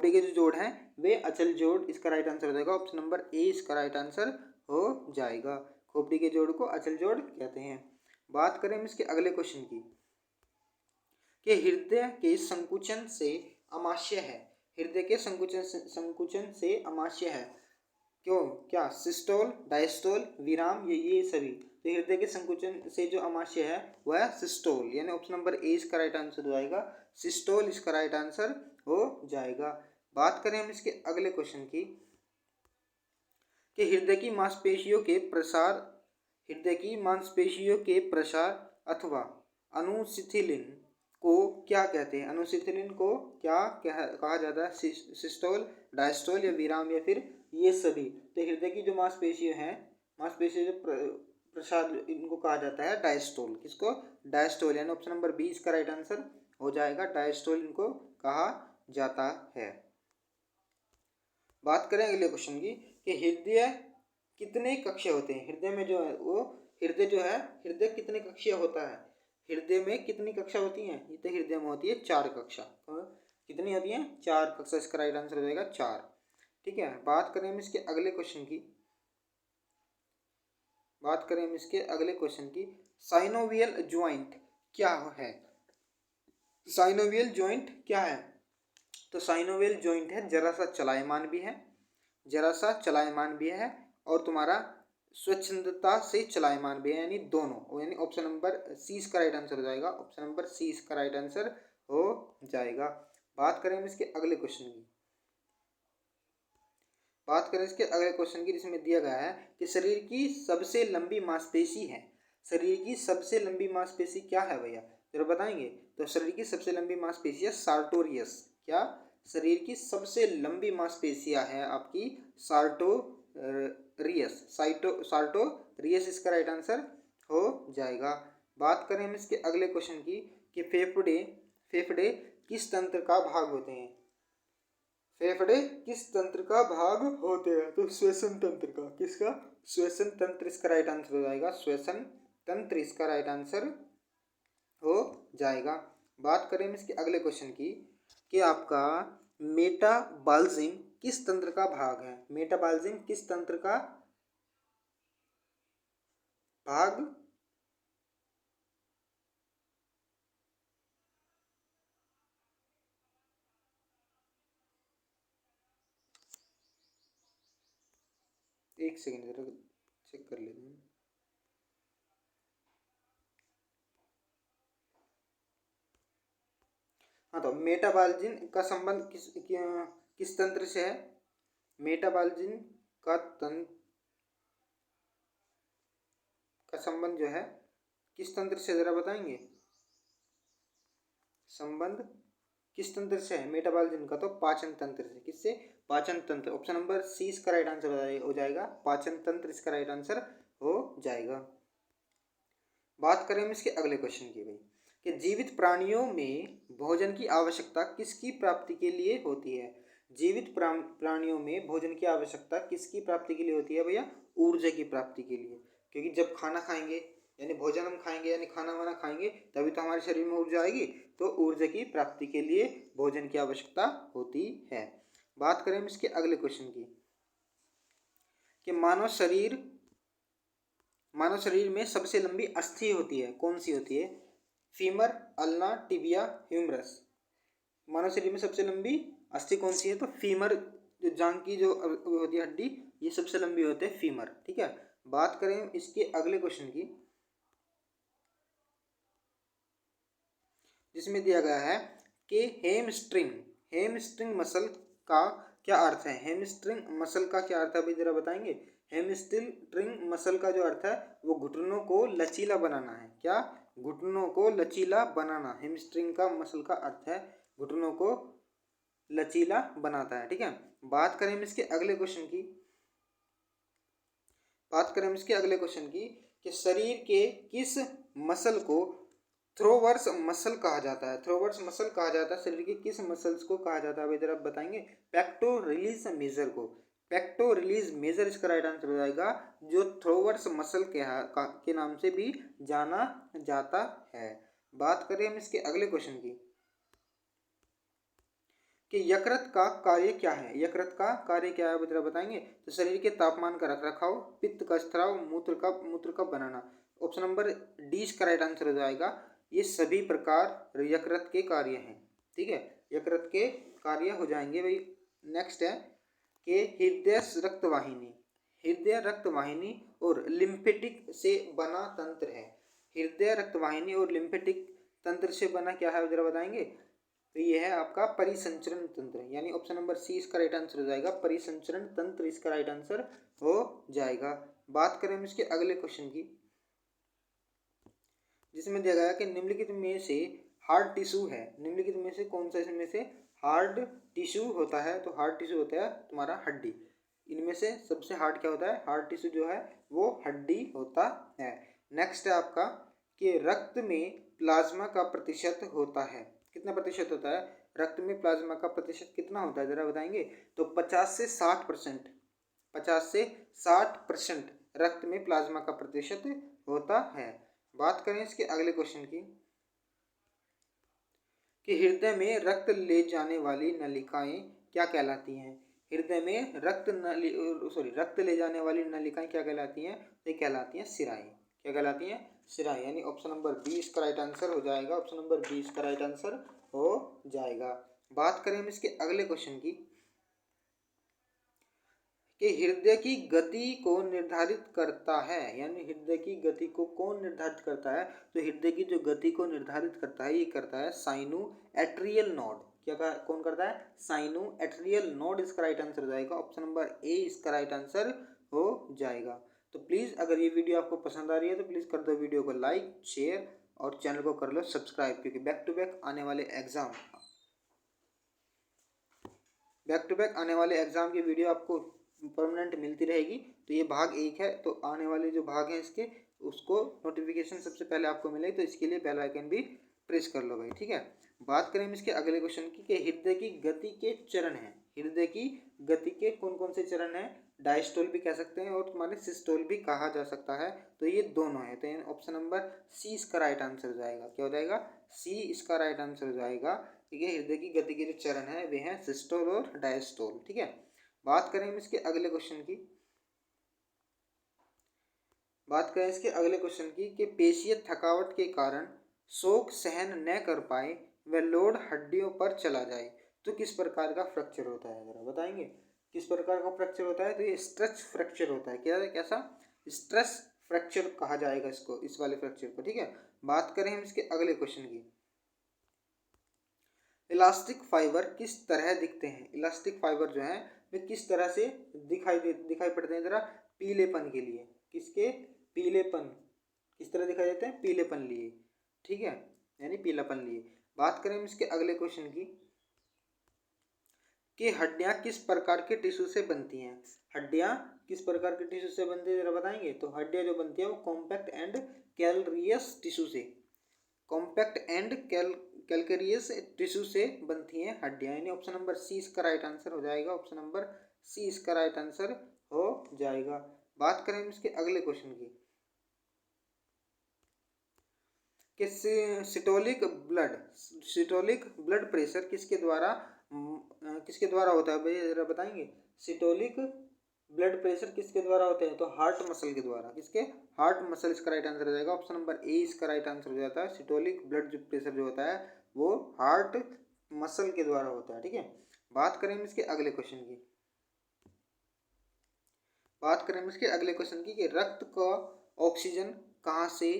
के जो जोड़ हैं वे अचल जोड़ इसका राइट आंसर हो जाएगा। ऑप्शन नंबर ए इसका राइट आंसर हो जाएगा। खोपड़ी के जोड़ को अचल जोड़ कहते हैं। बात करें हम इसके अगले क्वेश्चन की कि हृदय के संकुचन से अमाशय है। हृदय के संकुचन से अमाशय है क्यों, क्या सिस्टोल, डायस्टोल, विराम, ये सभी। तो हृदय के संकुचन से जो अमाशय है वह सिस्टोल, यानी ऑप्शन नंबर ए इसका राइट आंसर हो जाएगा। सिस्टोल इसका राइट आंसर हो जाएगा। बात करें हम इसके अगले क्वेश्चन की कि हृदय की मांसपेशियों के प्रसार अथवा अनुशिथिलन को क्या कहते हैं। अनुशिथिलन को क्या कहा जाता है, सिस्टोल, डायस्टोल या विराम या फिर ये सभी। तो हृदय की जो मांसपेशियां हैं, मांसपेशियों जो प्रसाद, इनको कहा जाता है डायस्टोल। किसको, डायस्टोल, यानी ऑप्शन नंबर 20 का राइट आंसर हो जाएगा। डायस्टोल इनको कहा जाता है। बात करें अगले क्वेश्चन की कि हृदय कितने कक्षीय होते हैं। हृदय में जो है वो हृदय कितने कक्षीय होता है। हृदय में कितनी कक्षा होती हैं, ये तो हृदय में होती है 4 कक्षा। कितनी होती हैं, 4 कक्षा। इसका राइट आंसर हो जाएगा 4। ठीक है, बात करें हम इसके अगले क्वेश्चन की, साइनोवियल ज्वाइंट क्या है। साइनोवियल ज्वाइंट क्या है, तो साइनोवियल जॉइंट है, जरा सा चलायमान भी है, जरा सा चलायमान भी है, और तुम्हारा स्वच्छंदता से चलायमान भी है, यानी दोनों, यानी ऑप्शन नंबर सी इसका राइट आंसर हो जाएगा। ऑप्शन नंबर सी इसका राइट आंसर हो जाएगा। बात करें हम इसके अगले क्वेश्चन की, बात करें इसके अगले क्वेश्चन की, जिसमें दिया गया है कि शरीर की सबसे लंबी मांसपेशी है। शरीर की सबसे लंबी मांसपेशी क्या है भैया, जरा बताएंगे। तो शरीर की सबसे लंबी मांसपेशी है सार्टोरियस। क्या, शरीर की सबसे लंबी मांसपेशियां है आपकी सार्टोरियस। सार्टोरियस इसका राइट आंसर हो जाएगा। बात करें हम इसके अगले क्वेश्चन की कि फेफड़े फेफड़े किस तंत्र का भाग होते हैं। फेफड़े किस तंत्र का भाग होते हैं, तो श्वसन तंत्र का। किसका, श्वसन तंत्र इसका राइट आंसर हो जाएगा। श्वसन तंत्र इसका राइट आंसर हो जाएगा। बात करें हम इसके अगले क्वेश्चन की कि आपका मेटाबॉलिज्म किस तंत्र का भाग है। मेटाबॉलिज्म किस तंत्र का भाग, एक सेकेंड जरा चेक कर लेते हैं। हाँ, तो मेटाबॉलिज्म का संबंध किस तंत्र से है। मेटाबॉलिज्म का संबंध जो है किस तंत्र से, जरा बताएंगे। संबंध किस तंत्र से है मेटाबॉलिज्म का, तो पाचन तंत्र से। किससे, पाचन तंत्र। ऑप्शन नंबर सी इसका राइट आंसर हो जाएगा। पाचन तंत्र इसका राइट आंसर हो जाएगा। बात करें हम इसके अगले क्वेश्चन की भाई कि जीवित प्राणियों में भोजन की आवश्यकता किसकी प्राप्ति के लिए होती है। जीवित प्राणियों में भोजन की आवश्यकता किसकी प्राप्ति के लिए होती है भैया, ऊर्जा की प्राप्ति के लिए। क्योंकि जब खाना खाएंगे, यानी भोजन हम खाएंगे, यानी खाना वाना खाएंगे, तभी तो हमारे शरीर में ऊर्जा आएगी। तो ऊर्जा की प्राप्ति के लिए भोजन की आवश्यकता होती है। बात करें हम इसके अगले क्वेश्चन की कि मानव शरीर में सबसे लंबी अस्थि होती है, कौन सी होती है। Femur, ulna, tibia, humerus. मानव शरीर में सबसे लंबी अस्थि कौन सी है, तो फीमर, जो जांघ की जो होती है हड्डी, ये सबसे लंबी होते हैं, फीमर। ठीक है। बात करें इसके अगले क्वेश्चन की, जिसमें दिया गया है कि हेमस्ट्रिंग मसल का क्या अर्थ है। हेमस्ट्रिंग मसल का क्या अर्थ है भाई, जरा बताएंगे। हेमस्ट्रिंग मसल का जो अर्थ है वो घुटनों को लचीला बनाना है। क्या, घुटनों को लचीला बनाना। हेमस्ट्रिंग का मसल का अर्थ है घुटनों को लचीला बनाता है। ठीक है। बात करें इसके अगले क्वेश्चन की, कि शरीर के किस मसल को थ्रोवर्स मसल कहा जाता है। थ्रोवर्स मसल कहा जाता है, शरीर के किस मसल्स को कहा जाता है, जरा बताएंगे। पेक्टोरिलीज मेजर को। पेक्टोरिलीज मेजर इसका राइट आंसर हो जाएगा, जो थ्रोवर्स मसल के नाम से भी जाना जाता है। बात करें हम इसके अगले क्वेश्चन की कि यकृत का कार्य क्या है। यकृत का कार्य क्या है जरा बताएंगे। तो शरीर के तापमान का रखरखाव, पित्त का स्त्राव, मूत्र का बनाना। ऑप्शन नंबर डी इसका राइट आंसर हो जाएगा। ये सभी प्रकार यकृत के कार्य हैं। ठीक है, यकृत के कार्य हो जाएंगे भाई। नेक्स्ट है कि हृदय रक्त वाहिनी और लिम्फेटिक से बना तंत्र है। हृदय रक्त वाहिनी और लिम्फेटिक तंत्र से बना क्या है जरा बताएंगे। तो ये है आपका परिसंचरण तंत्र, यानी ऑप्शन नंबर सी इसका राइट आंसर हो जाएगा। परिसंचरण तंत्र इसका राइट आंसर हो जाएगा। बात करें हम इसके अगले क्वेश्चन की, जिसमें दिया गया कि निम्नलिखित में से हार्ड टिश्यू है। निम्नलिखित में से कौन सा इसमें से हार्ड टिश्यू होता है, तो हार्ड टिश्यू होता है तुम्हारा हड्डी। इनमें से सबसे हार्ड क्या होता है, हार्ड टिश्यू जो है वो हड्डी होता है। नेक्स्ट है आपका कि रक्त में प्लाज्मा का प्रतिशत होता है, कितना प्रतिशत होता है। रक्त में प्लाज्मा का प्रतिशत कितना होता है जरा बताएंगे। तो 50 से 60%, 50 से 60% रक्त में प्लाज्मा का प्रतिशत होता है। बात करें इसके अगले क्वेश्चन की कि हृदय में रक्त ले जाने वाली नलिकाएं क्या कहलाती हैं। हृदय में रक्त ले जाने वाली नलिकाएं क्या कहलाती हैं, ये कहलाती हैं सिराएं। क्या कहलाती हैं, सिराएं। यानी ऑप्शन नंबर बी इसका राइट आंसर हो जाएगा। ऑप्शन नंबर बी इसका राइट आंसर हो जाएगा। बात करें हम इसके अगले क्वेश्चन की कि हृदय की गति को निर्धारित करता है, यानी हृदय की गति को कौन निर्धारित करता है? तो हृदय की जो गति को निर्धारित करता है ये करता है साइनोएट्रियल नोड। कौन करता है? साइनोएट्रियल नोड इसका राइट आंसर हो जाएगा, ऑप्शन नंबर ए इसका राइट आंसर हो जाएगा। तो प्लीज़ अगर ये वीडियो आपको पसंद आ रही है तो प्लीज़ कर दो वीडियो को लाइक, शेयर और चैनल को कर लो सब्सक्राइब, क्योंकि बैक टू बैक आने वाले एग्जाम की वीडियो आपको परमानेंट मिलती रहेगी। तो ये भाग 1 है, तो आने वाले जो भाग हैं इसके उसको नोटिफिकेशन सबसे पहले आपको मिले, तो इसके लिए बेल आइकन भी प्रेस कर लो भाई, ठीक है। बात करें हम इसके अगले क्वेश्चन की कि हृदय की गति के चरण हैं। हृदय की गति के कौन कौन से चरण हैं? डायस्टोल भी कह सकते हैं और तुम्हारे सिस्टोल भी कहा जा सकता है, तो ये दोनों है। तो ऑप्शन नंबर सी इसका राइट आंसर हो जाएगा। क्या हो जाएगा? सी इसका राइट आंसर हो जाएगा, ठीक है। हृदय की गति के जो चरण है वे हैं सिस्टोल और डायस्टोल, ठीक है। बात करें हम इसके अगले क्वेश्चन की कि पेशीय थकावट के कारण शोक सहन न कर पाए व लोड हड्डियों पर चला जाए तो किस प्रकार का फ्रैक्चर होता है? जरा बताएंगे किस प्रकार का फ्रैक्चर होता है? तो ये स्ट्रेस फ्रैक्चर होता है। क्या है? कैसा? स्ट्रेस फ्रैक्चर कहा जाएगा इसको, इस वाले फ्रैक्चर को, ठीक है। बात करें हम इसके अगले क्वेश्चन की, इलास्टिक फाइबर किस तरह दिखते हैं? इलास्टिक फाइबर जो है वे किस तरह से दिखाई पड़ते हैं? जरा पीलेपन के लिए, किसके? पीलेपन, किस तरह दिखाई देते हैं? पीलेपन लिए, ठीक है, यानी पीलापन लिए। बात करें हम इसके अगले क्वेश्चन की कि हड्डियां किस प्रकार के टिश्यू से बनती हैं? हड्डियां किस प्रकार के टिश्यू से बनती है, जरा बताएंगे। तो हड्डियां जो बनती है वो कॉम्पैक्ट एंड कैलरियस टिश्यू से, कॉम्पैक्ट एंड कैलकेरियस टिश्यू से बनती हैं हड्डियां, यानी ऑप्शन नंबर सी इसका राइट आंसर हो जाएगा। ऑप्शन नंबर सी इसका राइट आंसर हो जाएगा। बात करें इसके अगले क्वेश्चन की कि सिटोलिक ब्लड प्रेशर किसके द्वारा होता है भाई, जरा बताएंगे। सिटोलिक ब्लड प्रेशर किसके द्वारा होते हैं? तो हार्ट मसल के द्वारा। किसके? हार्ट मसल इसका राइट आंसर हो जाएगा। ऑप्शन नंबर ए इसका राइट आंसर हो जाता है। सिटोलिक ब्लड प्रेशर जो होता है वो हार्ट मसल के द्वारा होता है, ठीक है। बात करें इसके अगले क्वेश्चन की कि रक्त को ऑक्सीजन कहाँ से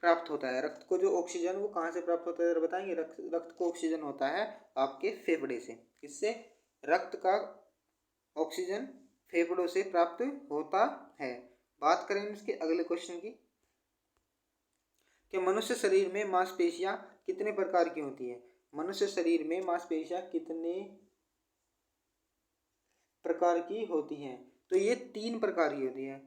प्राप्त होता है? रक्त को जो ऑक्सीजन वो कहाँ से प्राप्त होता है बताएंगे। रक्त को ऑक्सीजन होता है आपके फेफड़े से। किससे? रक्त का ऑक्सीजन फेफड़ों से प्राप्त होता है। बात करें इसके अगले क्वेश्चन की कि मनुष्य शरीर में मांसपेशियां कितने प्रकार की होती हैं? मनुष्य शरीर में मांसपेशियां कितने प्रकार की होती हैं? तो ये 3 प्रकार की होती हैं।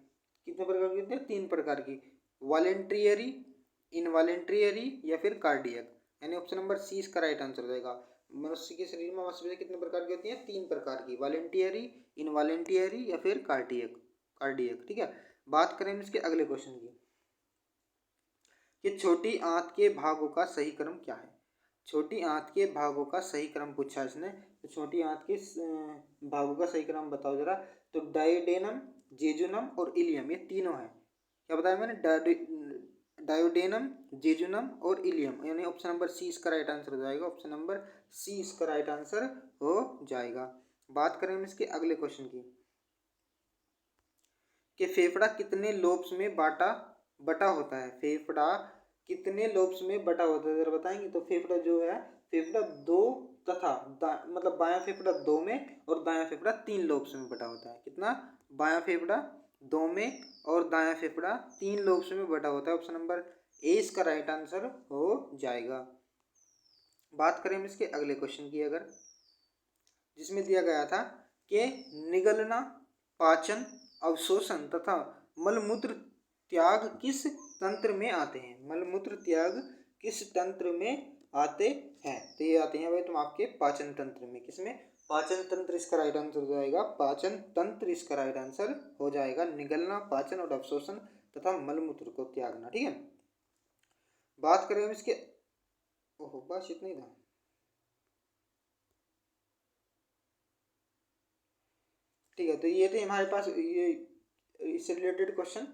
कितने प्रकार की होती हैं? 3 प्रकार की, वॉलेंट्रियरी, इनवॉलेंट्रियरी या फिर कार्डियक, यानी ऑप्शन नंबर सी इसका राइट आंसर हो जाएगा। मनुष्य के शरीर में मांसपेशियां कितने प्रकार की होती हैं? 3 प्रकार की, वॉलेंटियरी, इनवॉलेंटियरी या फिर कार्डियक, ठीक है। बात करें इसके अगले क्वेश्चन की कि छोटी आंत के भागों का सही क्रम क्या है? छोटी आंत के भागों का सही क्रम पूछा इसने, तो छोटी आंत के भागों का सही क्रम बताओ जरा। तो डायोडेनम, जेजुनम और इलियम, ये तीनों है। क्या बताया मैंने? डायोडेनम, जेजुनम और इलियम, यानी ऑप्शन नंबर सी इसका राइट आंसर हो जाएगा। ऑप्शन नंबर सी इसका राइट आंसर हो जाएगा। बात करें हम इसके अगले क्वेश्चन की कि फेफड़ा कितने लोब्स में बटा होता है? फेफड़ा कितने लोब्स में बटा होता है, जरा बताएंगे। तो फेफड़ा जो है, फेफड़ा 2 तथा मतलब बायां फेफड़ा 2 में और दायां फेफड़ा 3 लोब्स में बटा होता है। कितना? बायां फेफड़ा 2 में और दायां फेफड़ा 3 लोब्स में बटा होता है। ऑप्शन नंबर ए इसका राइट आंसर हो जाएगा। बात करें हम इसके अगले क्वेश्चन की, अगर जिसमें दिया गया था कि निगलना, पाचन, अवशोषण तथा मलमूत्र त्याग किस तंत्र में आते हैं? मलमूत्र त्याग किस तंत्र में आते हैं? तो ये आते हैं भाई तुम आपके पाचन तंत्र में। किसमें? पाचन तंत्र इसका राइट आंसर हो जाएगा। पाचन तंत्र इसका राइट आंसर हो जाएगा। निगलना, पाचन और अवशोषण तथा मलमूत्र को त्यागना, ठीक है। बात करें हम इसके, ओहो बस इतना ही था। ठीक है, तो ये थे हमारे पास ये इससे रिलेटेड क्वेश्चन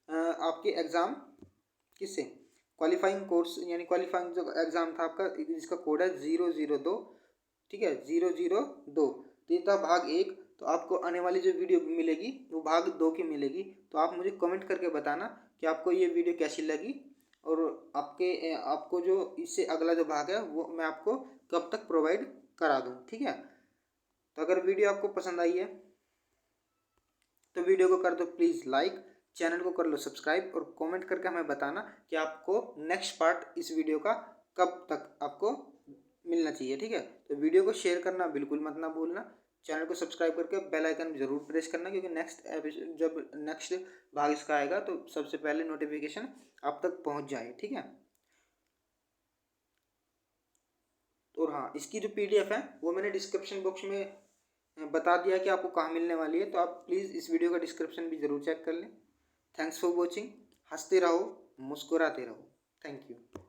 आपके एग्जाम किससे क्वालिफाइंग कोर्स यानी क्वालिफाइंग जो एग्ज़ाम था आपका, जिसका कोड है 002, ठीक है 002, तो ये था भाग 1। तो आपको आने वाली जो वीडियो मिलेगी वो भाग 2 की मिलेगी। तो आप मुझे कमेंट करके बताना कि आपको ये वीडियो कैसी लगी, और आपको जो इससे अगला जो भाग है वो मैं आपको कब तक प्रोवाइड करा दूँ, ठीक है। तो अगर वीडियो आपको पसंद आई है तो वीडियो को कर दो प्लीज़ लाइक, चैनल को कर लो सब्सक्राइब, और कमेंट करके हमें बताना कि आपको नेक्स्ट पार्ट इस वीडियो का कब तक आपको मिलना चाहिए, ठीक है। तो वीडियो को शेयर करना बिल्कुल मत ना भूलना, चैनल को सब्सक्राइब करके बेल आइकन जरूर प्रेस करना, क्योंकि नेक्स्ट एपिसोड जब नेक्स्ट भाग इसका आएगा तो सबसे पहले नोटिफिकेशन आप तक पहुंच जाए, ठीक है। और हाँ, इसकी जो PDF है वो मैंने डिस्क्रिप्शन बॉक्स में बता दिया कि आपको कहाँ मिलने वाली है, तो आप प्लीज़ इस वीडियो का डिस्क्रिप्शन भी ज़रूर चेक कर लें। Thanks for watching. हंसते रहो, मुस्कुराते रहो। Thank you.